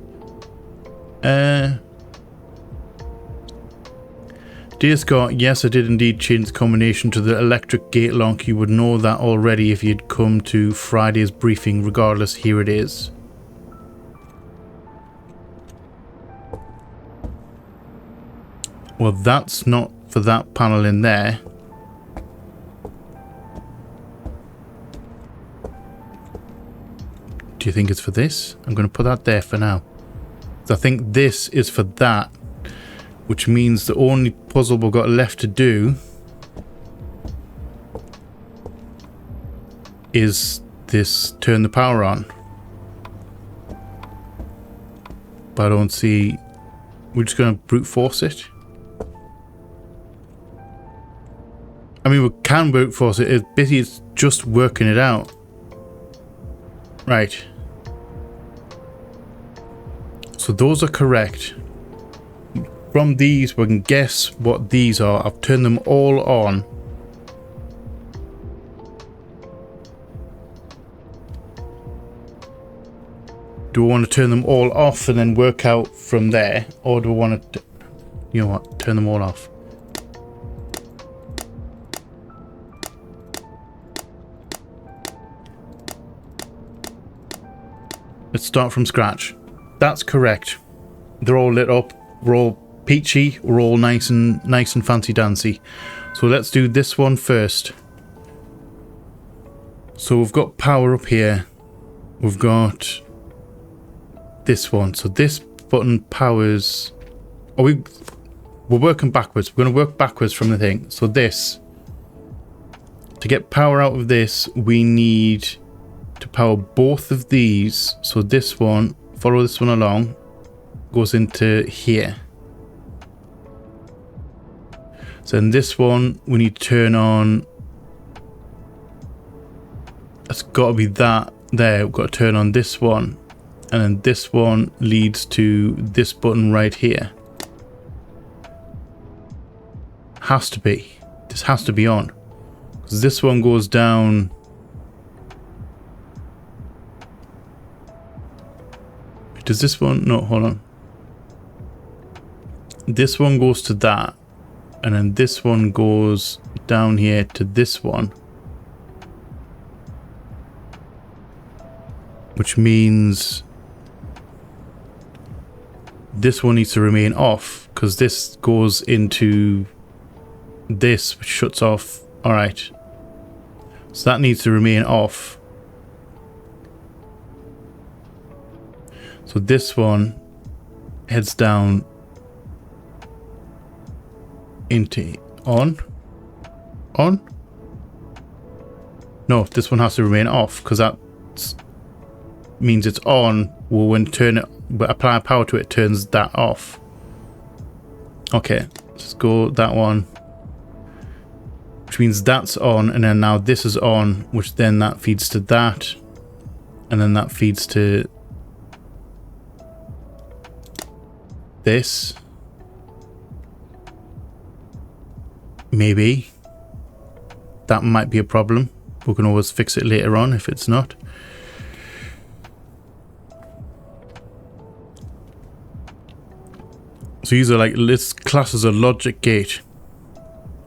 S1: Dear Scott, yes, I did indeed change the combination to the electric gate lock. You would know that already if you'd come to Friday's briefing. Regardless, here it is. Well, that's not for that panel in there. Do you think it's for this? I'm going to put that there for now. I think this is for that, which means the only puzzle we've got left to do is this turn the power on. But I don't see... We're just going to brute force it. I mean, we can brute force it. It's basically it's just working it out. Right. So those are correct. From these, we can guess what these are. I've turned them all on. Do I want to turn them all off and then work out from there? Or do I want to, you know what, turn them all off? Let's start from scratch. That's correct. They're all lit up. We're all peachy. We're all nice and fancy dancy. So let's do this one first. So we've got power up here. We've got this one. So this button powers... Oh, we're working backwards. We're going to work backwards from the thing. So this... To get power out of this, we need to power both of these. So this one, follow this one along, goes into here. So in this one, we need to turn on... It's got to be that there. We've got to turn on this one. And then this one leads to this button right here. Has to be. This has to be on. Because this one goes down... Does this one... No, hold on. This one goes to that. And then this one goes down here to this one. Which means... This one needs to remain off. Because this goes into... This, which shuts off... Alright. So that needs to remain off. So this one heads down into on. No, this one has to remain off because that means it's on. Well, when turn it, but apply power to it, turns that off. Okay, let's go that one. Which means that's on, and then now this is on, which then that feeds to that, and then that feeds to this. Maybe. That might be a problem. We can always fix it later on if it's not. So these are like, this class as a logic gate.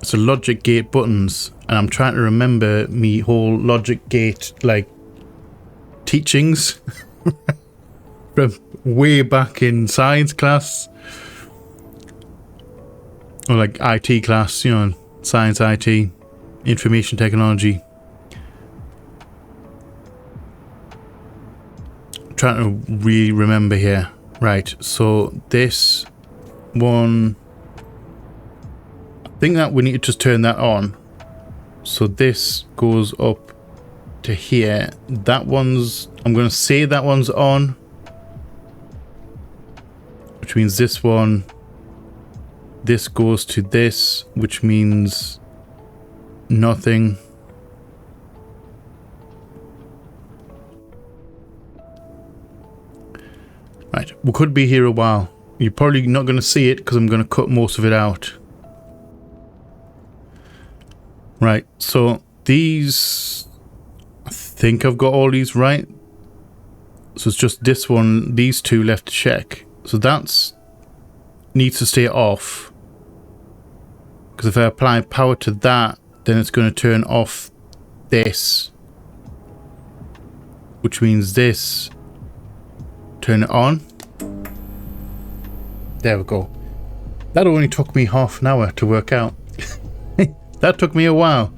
S1: It's a logic gate buttons, and I'm trying to remember me whole logic gate like teachings from way back in science class or like IT class, you know, science, IT, information technology. I'm trying to really remember here. Right, so this one, I think that we need to just turn that on. So this goes up to here. That one's, I'm going to say that one's on. Which means this one, this goes to this, which means nothing. Right, we could be here a while. You're probably not going to see it because I'm going to cut most of it out. Right, so these, I think I've got all these right. So it's just this one, these two left to check. So that's needs to stay off. Because if I apply power to that, then it's going to turn off this. Which means this, turn it on. There we go. That only took me half an hour to work out. That took me a while.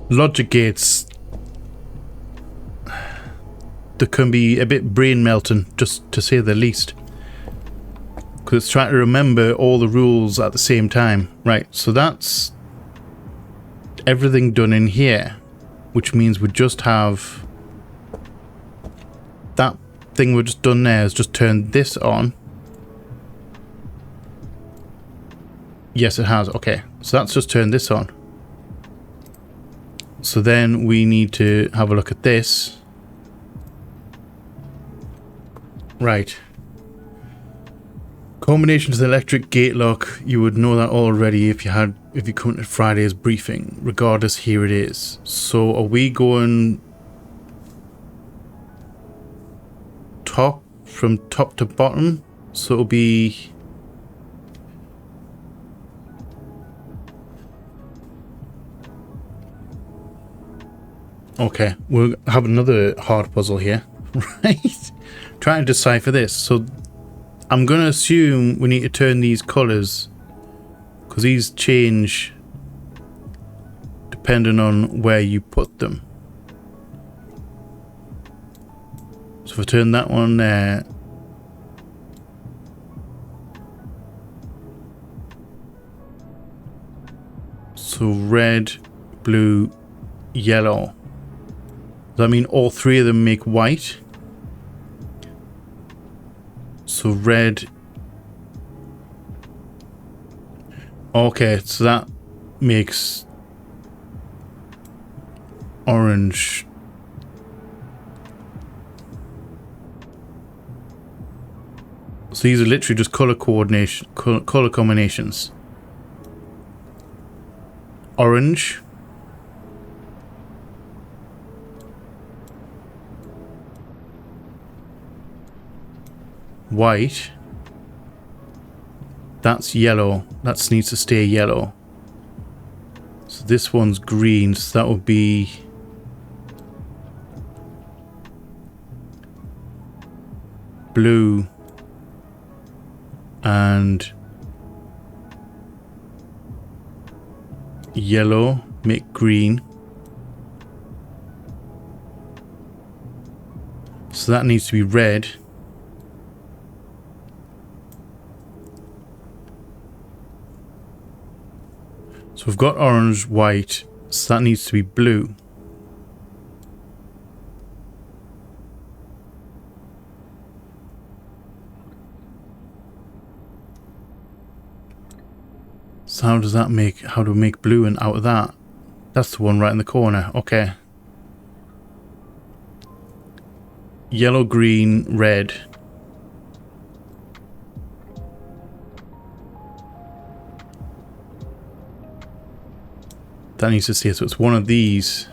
S1: Logic gates, they can be a bit brain melting, just to say the least. Because it's trying to remember all the rules at the same time. Right, so that's everything done in here. Which means we just have... That thing we've just done there is just turned this on. Yes, it has. Okay, so that's just turned this on. So then we need to have a look at this. Right. Combination to the electric gate lock. You would know that already if you come to Friday's briefing. Regardless, here it is. So are we going from top to bottom? So it'll be... Okay, we'll have another hard puzzle here, right? Trying to decipher this. So I'm going to assume we need to turn these colours, because these change depending on where you put them. So if I turn that one there. So red, blue, yellow. Does that mean all three of them make white? So red. Okay, so that makes orange. So these are literally just color coordination, color combinations. Orange. White. That's yellow. That needs to stay yellow. So this one's green, so that would be blue and yellow make green. So that needs to be red. So we've got orange, white, so that needs to be blue. So how does that make, how do we make blue and out of that? That's the one right in the corner, okay. Yellow, green, red. That needs to stay, so it's one of these.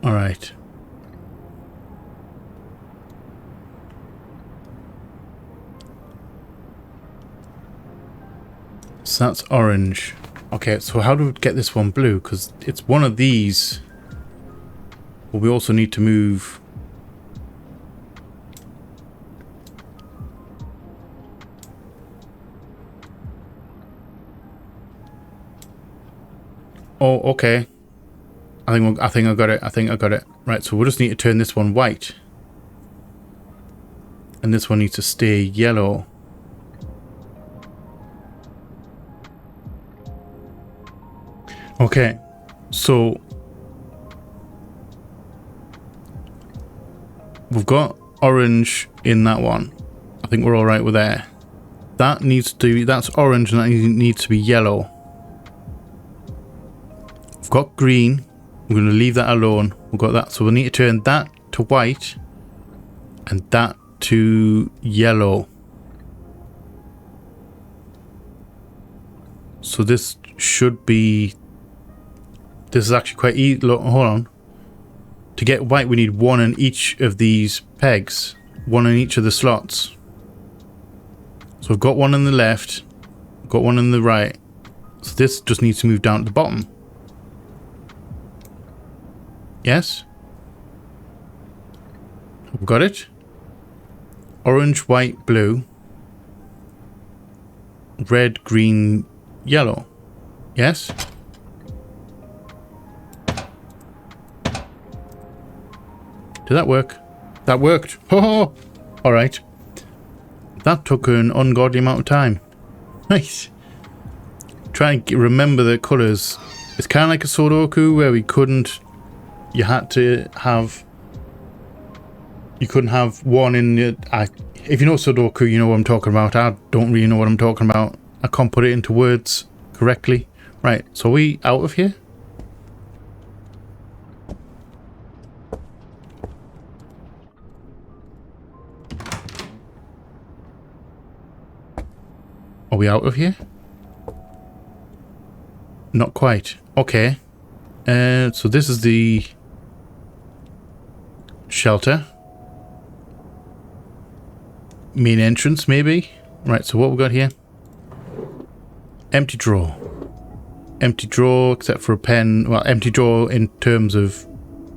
S1: All right. So that's orange. Okay, so how do we get this one blue? Because it's one of these. But we also need to move. Oh, okay. I think I got it. I think I got it. Right, so we'll just need to turn this one white. And this one needs to stay yellow. Okay, so we've got orange in that one. I think we're all right with there. That needs to be, that's orange and that needs to be yellow. We've got green. We're going to leave that alone. We've got that. So we need to turn that to white and that to yellow. So this should be, this is actually quite easy. Look, hold on. To get white, we need one in each of these pegs. One in each of the slots. So we've got one on the left. We've got one on the right. So this just needs to move down to the bottom. Yes? We've got it. Orange, white, blue. Red, green, yellow. Yes? Did that work? That worked. Oh, all right. That took an ungodly amount of time. Nice. Try and remember the colours. It's kind of like a Sudoku where we couldn't. You had to have. You couldn't have one in the. If you know Sudoku, you know what I'm talking about. I don't really know what I'm talking about. I can't put it into words correctly. Right. So are we out of here? Are we out of here? Not quite. Okay. So this is the shelter. Main entrance, maybe? Right, so what we got here? Empty drawer. Empty drawer, except for a pen. Well, empty drawer in terms of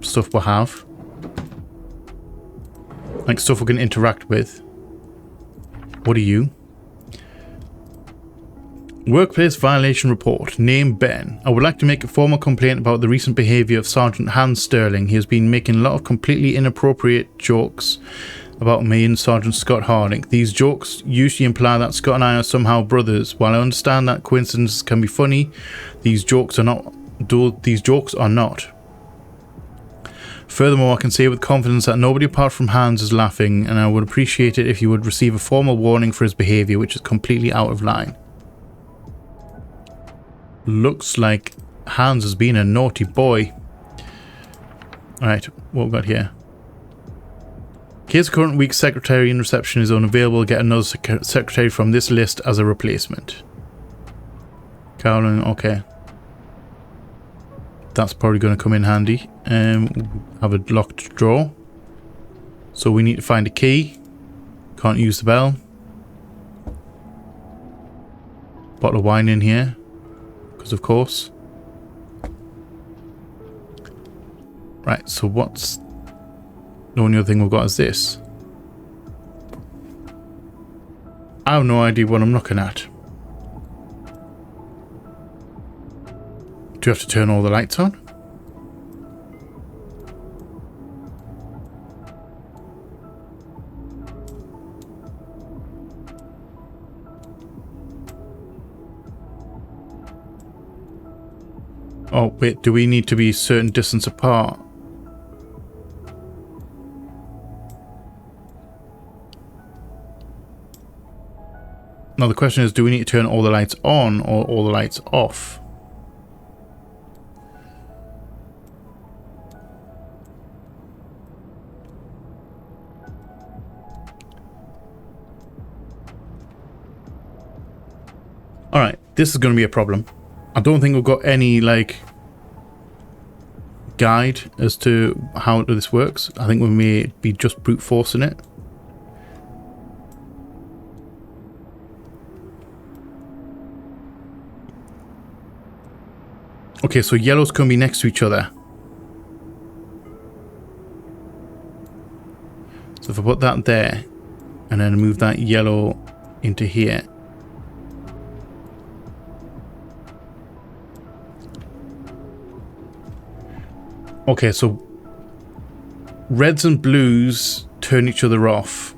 S1: stuff we have. Like stuff we can interact with. What are you? Workplace violation report. Name Ben. I would like to make a formal complaint about the recent behaviour of Sergeant Hans Sterling. He has been making a lot of completely inappropriate jokes about me and Sergeant Scott Harding. These jokes usually imply that Scott and I are somehow brothers. While I understand that coincidences can be funny, these jokes are not. Furthermore, I can say with confidence that nobody apart from Hans is laughing, and I would appreciate it if you would receive a formal warning for his behaviour, which is completely out of line. Looks like Hans has been a naughty boy. Alright, what we got here? In case the current week's secretary in reception is unavailable, get another secretary from this list as a replacement. Carolyn, okay. That's probably going to come in handy. Have a locked drawer. So we need to find a key. Can't use the bell. Bottle of wine in here. Because of course. Right, so what's... The only other thing we've got is this. I have no idea what I'm looking at. Do you have to turn all the lights on? Oh, wait, do we need to be a certain distance apart? Now the question is, do we need to turn all the lights on or all the lights off? Alright, this is going to be a problem. I don't think we've got any, like, guide as to how this works. I think we may be just brute forcing it. Okay, so yellows can be next to each other. So if I put that there, and then move that yellow into here. Okay, so reds and blues turn each other off.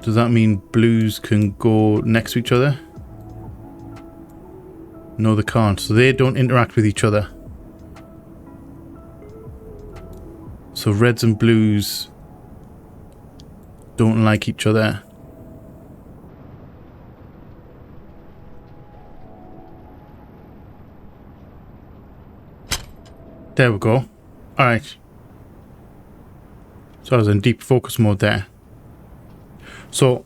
S1: Does that mean blues can go next to each other? No, they can't. So they don't interact with each other. So reds and blues don't like each other. There we go. Alright. So I was in deep focus mode there. So,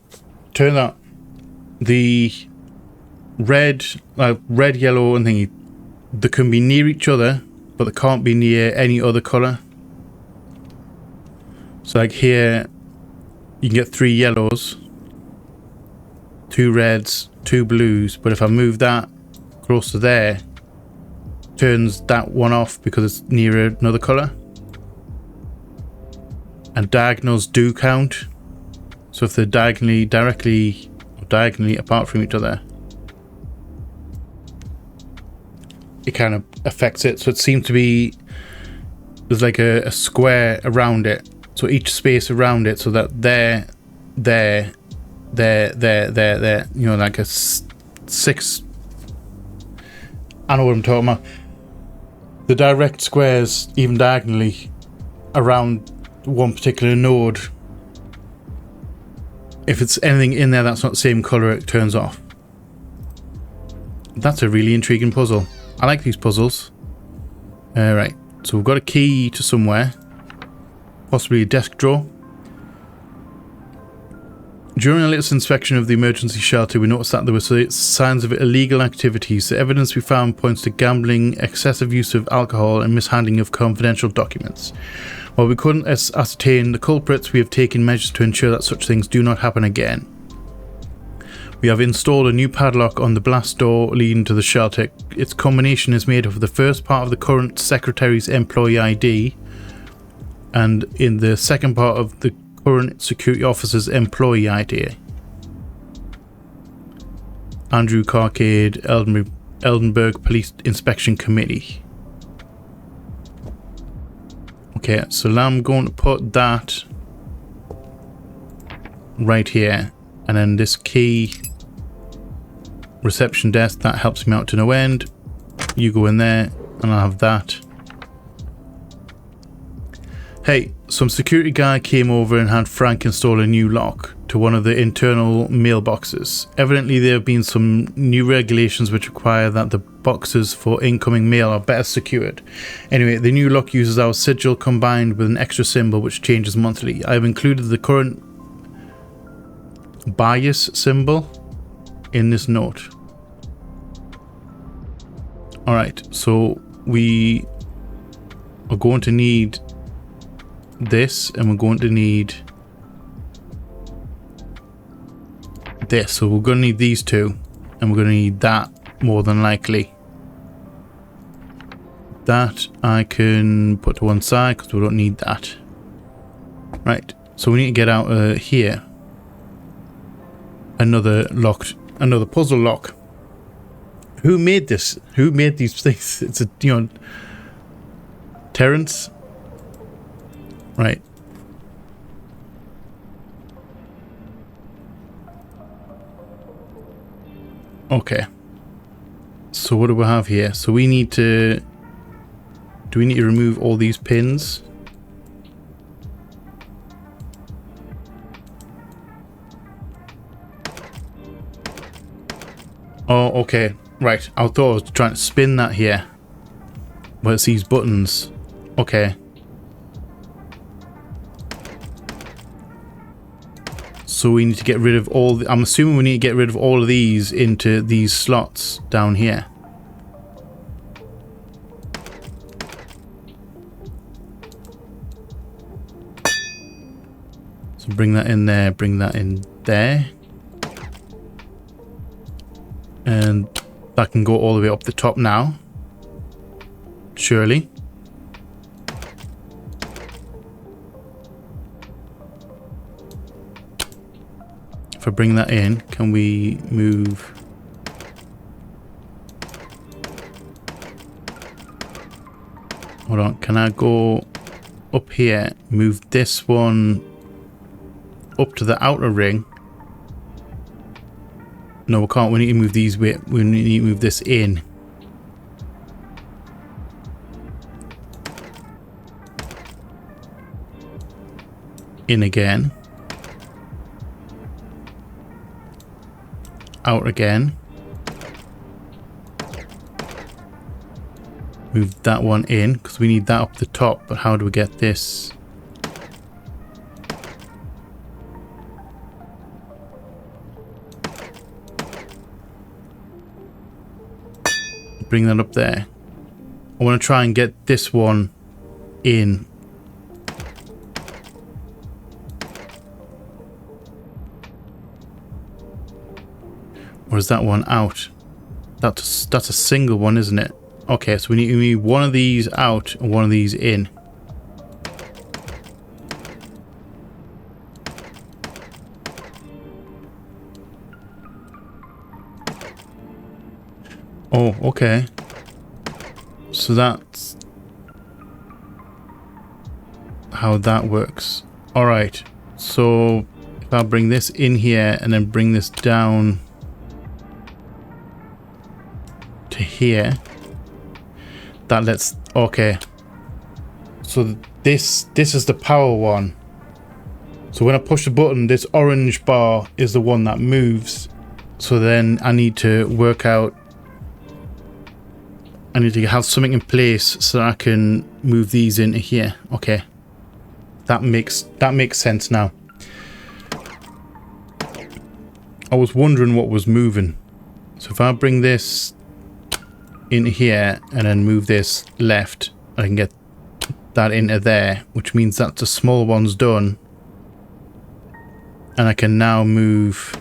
S1: turn out the red, yellow and thingy, they can be near each other, but they can't be near any other colour. So like here, you can get 3 yellows, 2 reds, 2 blues, but if I move that close to there, turns that one off because it's near another colour. And diagonals do count. So if they're directly apart from each other, it kind of affects it. So it seems to be, there's like a square around it. So each space around it, so that there, you know, like a 6. I know what I'm talking about. The direct squares, even diagonally, around one particular node. If it's anything in there that's not the same colour, it turns off. That's a really intriguing puzzle. I like these puzzles. Right, so we've got a key to somewhere. Possibly a desk drawer. During a latest inspection of the emergency shelter, we noticed that there were signs of illegal activities. The evidence we found points to gambling, excessive use of alcohol, and mishandling of confidential documents. While we couldn't ascertain the culprits, we have taken measures to ensure that such things do not happen again. We have installed a new padlock on the blast door leading to the shelter. Its combination is made up of the first part of the current secretary's employee ID and in the second part of the current security officer's employee ID. Andrew Carcade, Eldenburg Police Inspection Committee. Okay, so now I'm going to put that right here, and then this key, reception desk, that helps me out to no end. You go in there and I'll have that. Hey, some security guy came over and had Frank install a new lock to one of the internal mailboxes. Evidently there have been some new regulations which require that the boxes for incoming mail are better secured. Anyway, the new lock uses our sigil combined with an extra symbol which changes monthly. I have included the current bias symbol in this note. Alright, so we are going to need this, and we're going to need this. So we're going to need these two, and we're going to need that more than likely. That I can put to one side because we don't need that. Right, so we need to get out here. Another puzzle lock. Who made this? Who made these things? It's a, you know, Terrence. Right. Okay. So what do we have here? So we need to... Do we need to remove all these pins? Oh, okay. Right. I thought I was trying to spin that here. Where it's these buttons. Okay. So we need to get rid of all the, I'm assuming we need to get rid of all of these into these slots down here. So bring that in there, bring that in there. And that can go all the way up the top now. Surely. If I bring that in, can we move? Hold on, can I go up here, move this one up to the outer ring? No, we can't. We need to move these. We need to move this in. In again. Out again. Move that one in because we need that up the top. But how do we get this? Bring that up there. I want to try and get this one in. Or is that one out? That's a single one, isn't it? Okay, so we need one of these out and one of these in. Oh, okay. So that's how that works. Alright, so if I bring this in here and then bring this down to here, that lets... Okay. So this is the power one. So when I push the button, this orange bar is the one that moves. So then I need to work out... I need to have something in place so that I can move these into here. Okay. That makes sense now. I was wondering what was moving. So if I bring this into here and then move this left, I can get that into there, which means that the small one's done. And I can now move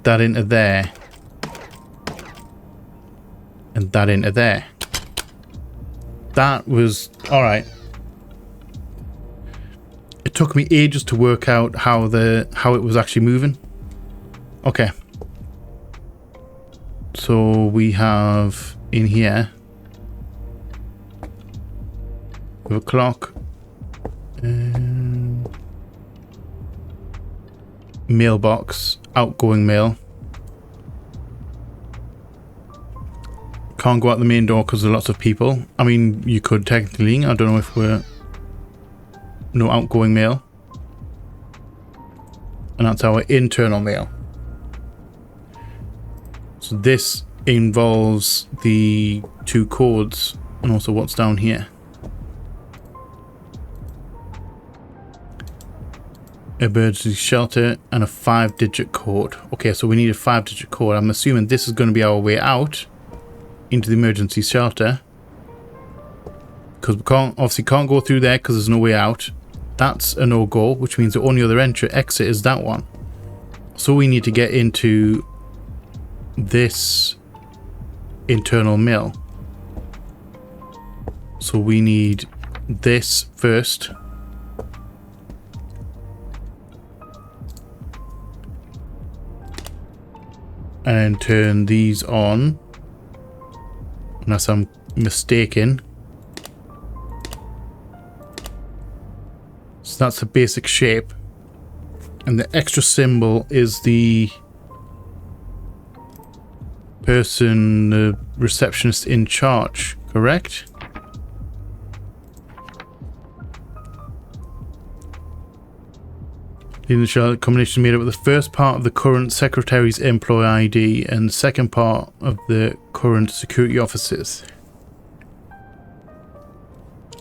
S1: that into there. And that into there. That was alright. It took me ages to work out how it was actually moving. Okay. So we have in here we have a clock. Mailbox, outgoing mail. Can't go out the main door because there are lots of people. I mean, you could technically. I don't know if we're... No outgoing mail. And that's our internal mail. So this involves the 2 codes and also what's down here. Emergency shelter and a 5-digit code. Okay, so we need a 5-digit code. I'm assuming this is going to be our way out into the emergency shelter, because we obviously can't go through there because there's no way out. That's a no-go, which means the only other exit is that one. So we need to get into this internal mill. So we need this first. And then turn these on. Unless I'm mistaken. So that's the basic shape. And the extra symbol is the person, the receptionist in charge, correct? The initial combination made up of the first part of the current secretary's employee ID and the second part of the current security officers.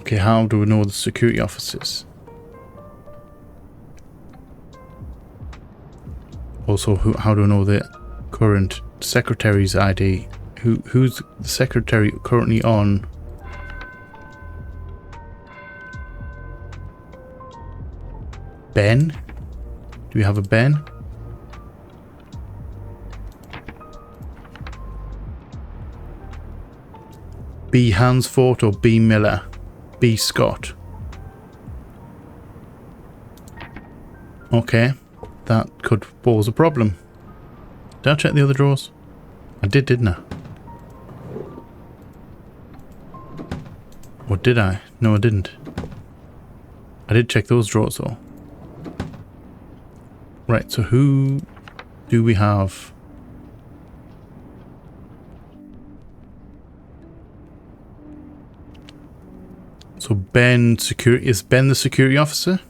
S1: Okay, how do we know the security officers? Also, how do we know the current secretary's ID? Who's the secretary currently on? Ben? Do we have a Ben? B. Hansford or B. Miller? B. Scott. Okay, that could pose a problem. Did I check the other drawers? I did, didn't I? Or did I? No, I didn't. I did check those drawers though. Right, so who do we have? So Ben security, is Ben the security officer?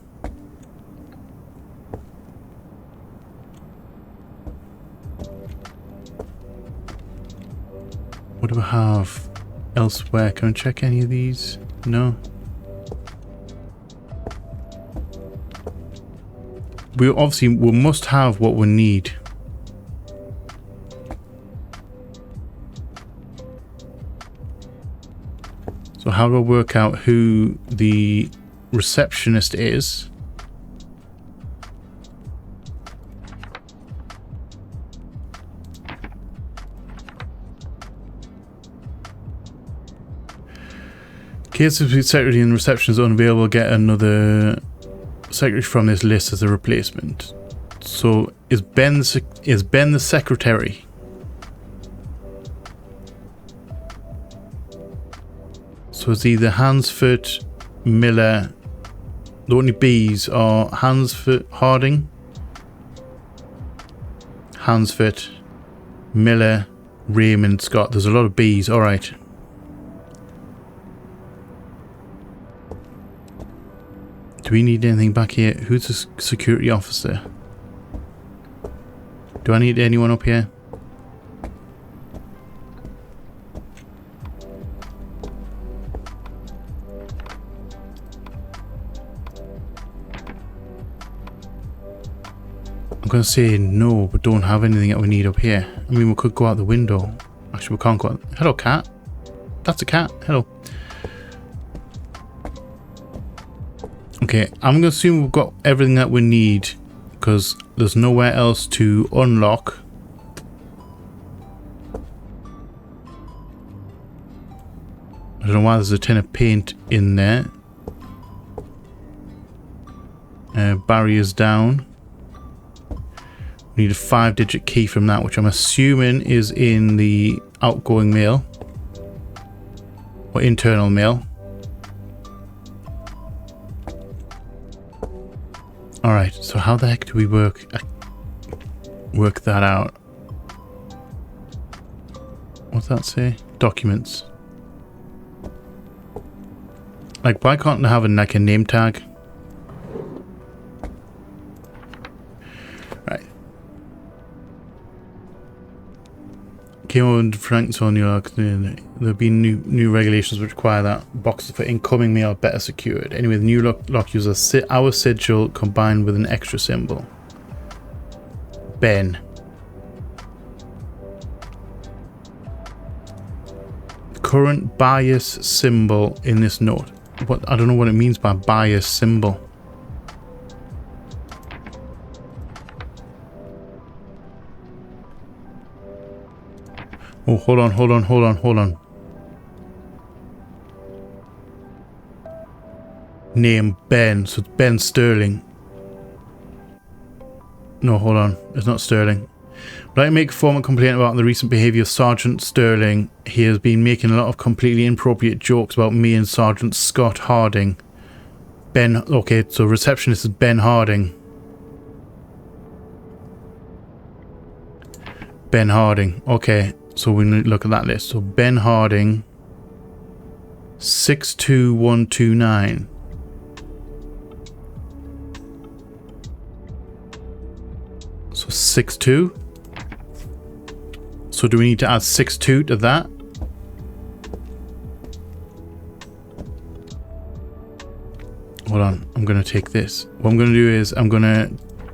S1: What do we have elsewhere? Can I check any of these? No. We must have what we need. So how do I work out who the receptionist is? In case the secretary and reception is unavailable, get another secretary from this list as a replacement. So is Ben the secretary? So it's either Hansford, Miller. The only B's are Hansford, Harding, Hansford, Miller, Raymond, Scott. There's a lot of B's. All right. Do we need anything back here? Who's the security officer? Do I need anyone up here? I'm going to say no, but don't have anything that we need up here. I mean, we could go out the window. Actually, we can't go out. Hello, cat. That's a cat. Hello. Okay, I'm going to assume we've got everything that we need because there's nowhere else to unlock I don't know why there's a tin of paint in there. Barriers down. We need a 5-digit key from that, which I'm assuming is in the outgoing mail. Or internal mail. Alright, so how the heck do we work that out? What's that say? Documents. Like, why can't I have like a name tag? Right. Came on Frank's on New York. There have been new regulations which require that boxes for incoming mail are better secured. Anyway, the new lock uses our sigil combined with an extra symbol. Ben. Current bias symbol in this note. What, I don't know what it means by bias symbol. Oh, hold on. Name Ben, so it's Ben Sterling. No, hold on, it's not Sterling. I'd like to make a formal complaint about the recent behaviour of Sergeant Sterling. He has been making a lot of completely inappropriate jokes about me and Sergeant Scott Harding. Ben, okay, so receptionist is Ben Harding. Ben Harding, okay, so we need to look at that list. So Ben Harding, 62129. So 62. So do we need to add 62 to that? Hold on, I'm going to take this. What I'm going to do is I'm going to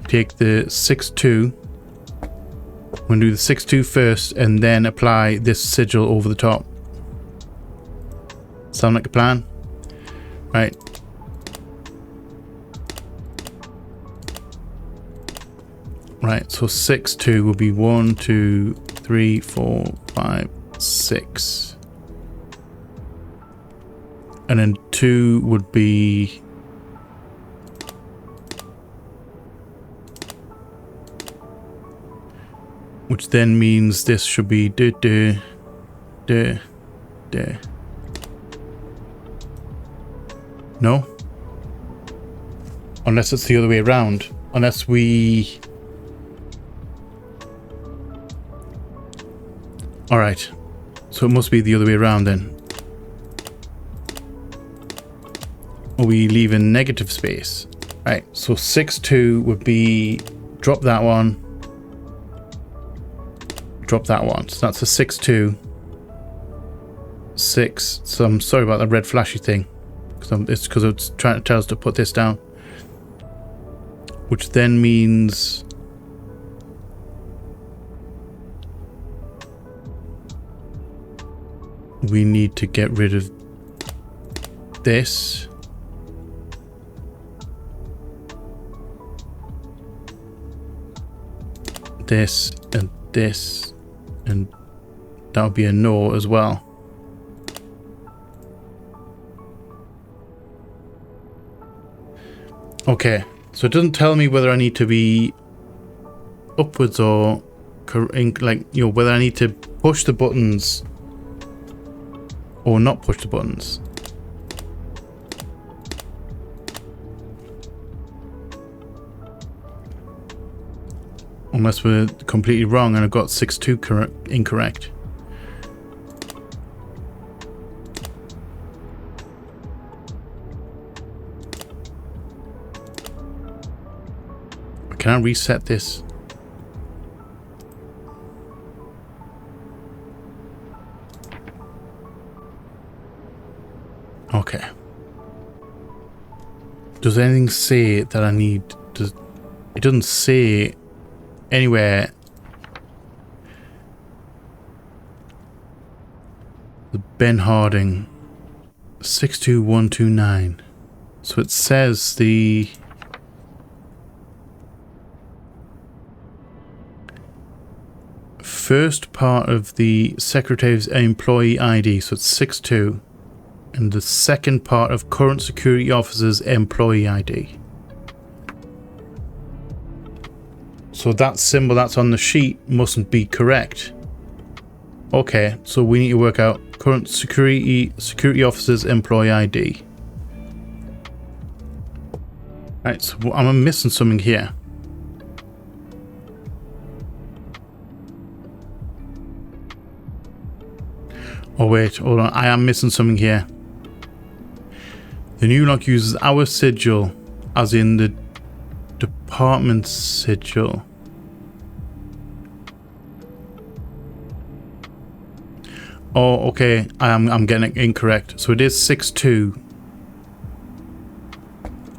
S1: take the 62. I'm going to do the 62 first and then apply this sigil over the top. Sound like a plan? Right. Right, so 62 will be 1, 2, 3, 4, 5, 6. And then 2 would be... which then means this should be... No? Unless it's the other way around. Unless we... Alright, so it must be the other way around then. Or we leave a negative space. Right, so 6-2 would be drop that one. Drop that one. So that's a 6-2. 6. So I'm sorry about the red flashy thing. It's because it's trying to tell us to put this down. Which then means... we need to get rid of this. This and this, and that would be a no as well. Okay, so it doesn't tell me whether I need to be upwards or like, you know, whether I need to push the buttons or not push the buttons. Unless we're completely wrong and I've got 6-2 incorrect. Can I reset this? Okay. Does anything say that I need to... It doesn't say anywhere. The Ben Harding 62129. So it says the... first part of the secretary's employee ID. So it's 62. And the second part of current security officer's employee ID. So that symbol that's on the sheet mustn't be correct. Okay, so we need to work out current security officer's employee ID. Right, so I'm missing something here. Oh wait, hold on, I am missing something here. The new lock uses our sigil, as in the department sigil. Oh, okay, I'm getting it incorrect. So it is 6-2.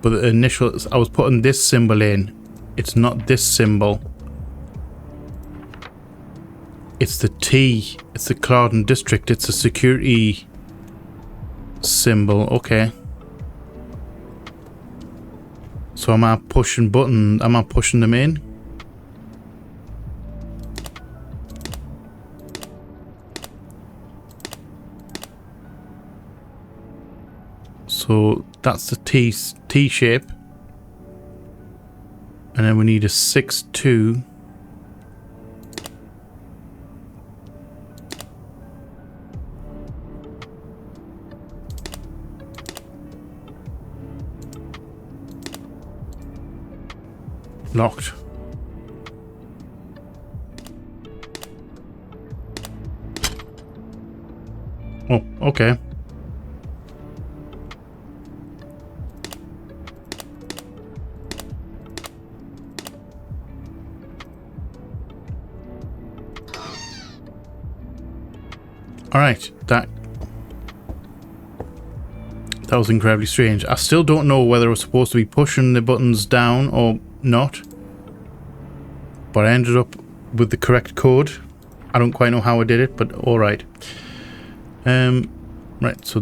S1: But the initial, I was putting this symbol in. It's not this symbol. It's the T. It's the Clarendon District. It's a security symbol. Okay. So am I pushing buttons? Am I pushing them in? So that's the T shape. And then we need a 6-2. Locked. Oh, okay. Alright, that was incredibly strange. I still don't know whether I was supposed to be pushing the buttons down or not. But I ended up with the correct code. I don't quite know how I did it, but alright. Right, so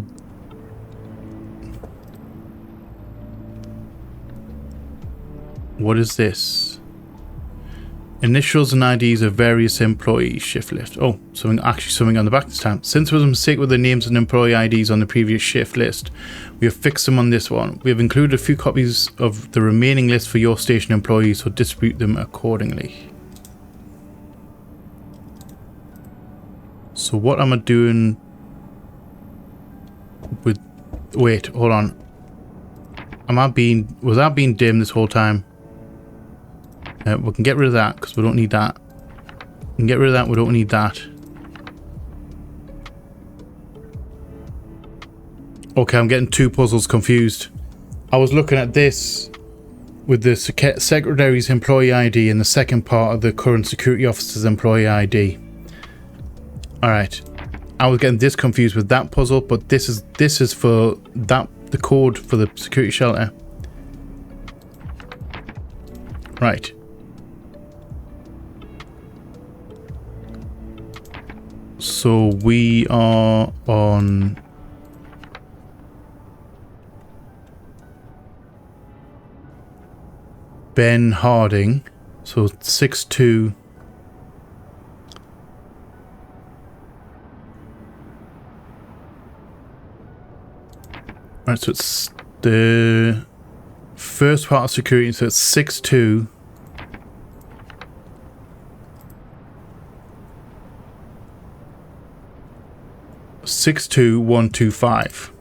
S1: what is this? Initials and IDs of various employees. Shift list. Oh, something on the back this time. Since there was a mistake with the names and employee IDs on the previous shift list, we have fixed them on this one. We have included a few copies of the remaining list for your station employees, so distribute them accordingly. So what am I doing with... Wait, hold on. Was I being dim this whole time? We can get rid of that because we don't need that. We can get rid of that, we don't need that. Okay, I'm getting two puzzles confused. I was looking at this with the secretary's employee ID and the second part of the current security officer's employee ID. Alright. I was getting this confused with that puzzle, but this is for the code for the security shelter. Right. So we are on Ben Harding. So 6-2. Right, so it's the first part of security, so it's 6-2. Six two 125.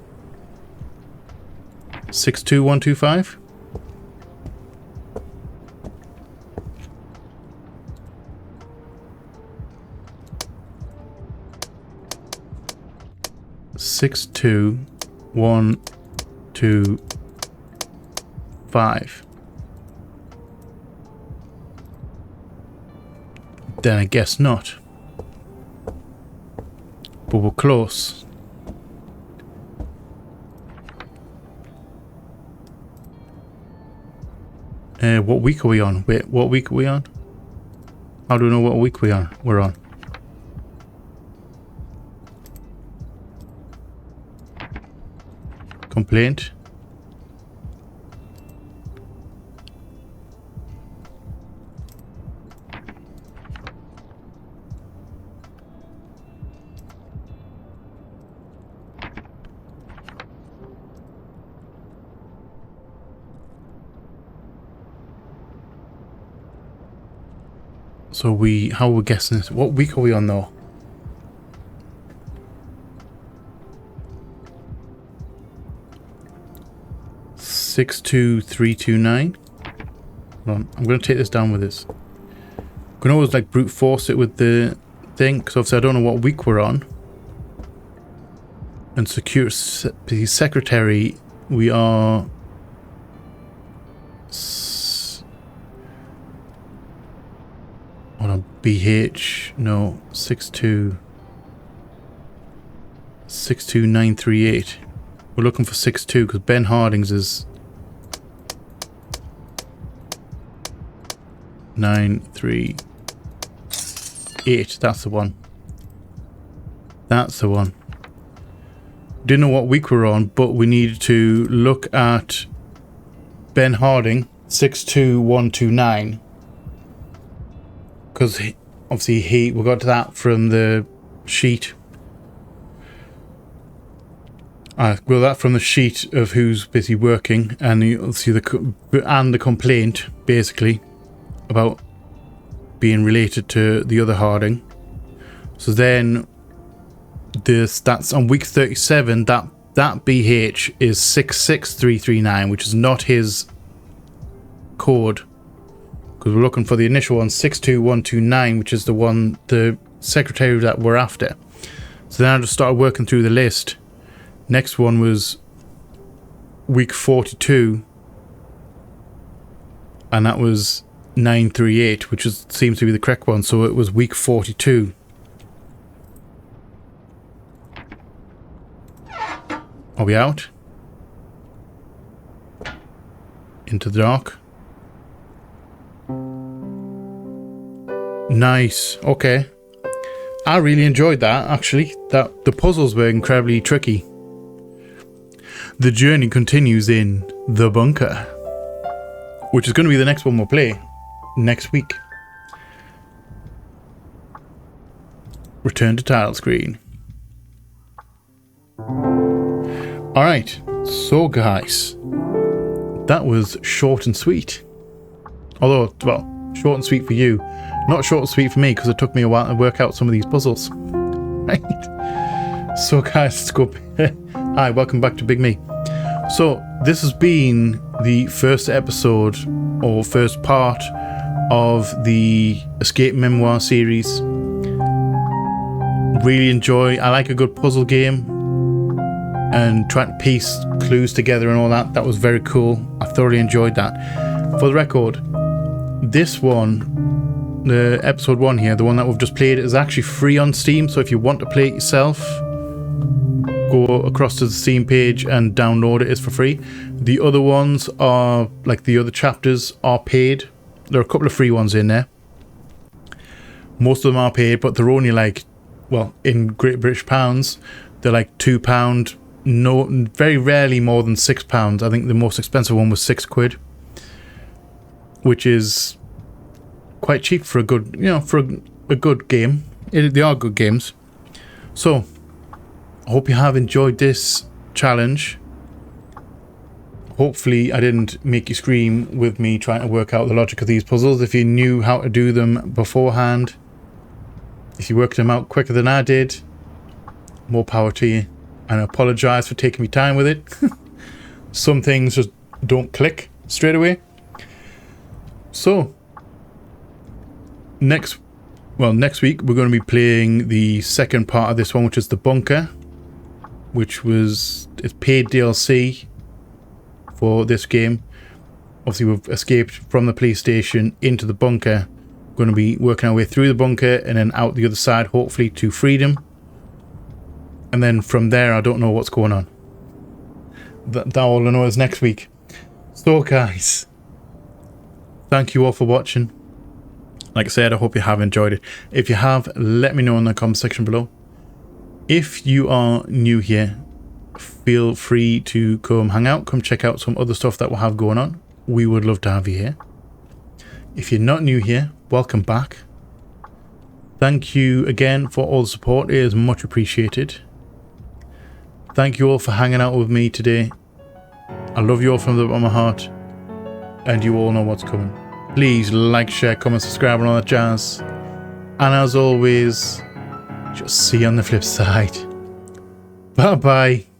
S1: 62125. Six two 125. Then I guess not. But we're close. What week are we on? Wait, what week are we on? How do we know what week we're on? Complaint. So how are we guessing this? What week are we on though? $62329. Hold on, I'm going to take this down with this. I can always like brute force it with the thing, because obviously I don't know what week we're on. And the secretary, we are on a BH, no, 62938. We're looking for 62 because Ben Harding's is 938. That's the one. That's the one. Didn't know what week we're on, but we needed to look at Ben Harding 62129 because obviously we got to that from the sheet. We got that from the sheet of who's busy working, and obviously the complaint basically about being related to the other Harding. So then that's on week 37. That BH is 66339, which is not his code, because we're looking for the initial one, 62129, which is the secretary that we're after. So then I just started working through the list. Next one was week 42, and that was 938, which seems to be the correct one. So it was week 42. Are we out? Into the dark. Nice. Okay. I really enjoyed that, actually. The puzzles were incredibly tricky. The journey continues in the bunker, which is going to be the next one we'll play next week. Return to title screen. Alright, so guys, that was short and sweet. Although, well, short and sweet for you, not short and sweet for me, because it took me a while to work out some of these puzzles. Right? So guys, let's go. Hi, welcome back to Big Me. So, this has been the first episode, or first part, of the Escape Memoir series. Really I like a good puzzle game, and trying to piece clues together and all that. That was very cool. I thoroughly enjoyed that. For the record, this one, the episode 1 here, the one that we've just played, is actually free on Steam. So if you want to play it yourself, go across to the Steam page and download it. It's for free. The other ones are, like the other chapters, are paid. There are a couple of free ones in there. Most of them are paid, but they're only like, well, in Great British pounds, they're like £2. No, very rarely more than £6. I think the most expensive one was £6, which is quite cheap for a good, for a good game. They are good games. So, I hope you have enjoyed this challenge. Hopefully, I didn't make you scream with me trying to work out the logic of these puzzles. If you knew how to do them beforehand, if you worked them out quicker than I did, more power to you. And I apologise for taking me time with it. Some things just don't click straight away. So, next week we're going to be playing the second part of this one, which is the bunker, it's paid DLC for this game. Obviously, we've escaped from the police station into the bunker. We're going to be working our way through the bunker and then out the other side, hopefully to freedom. And then from there, I don't know what's going on. That all I know is next week. So guys, thank you all for watching. Like I said, I hope you have enjoyed it. If you have, let me know in the comment section below. If you are new here, feel free to come hang out. Come check out some other stuff that we'll have going on. We would love to have you here. If you're not new here, welcome back. Thank you again for all the support. It is much appreciated. Thank you all for hanging out with me today. I love you all from the bottom of my heart. And you all know what's coming. Please like, share, comment, subscribe, and all that jazz. And as always, just see you on the flip side. Bye bye.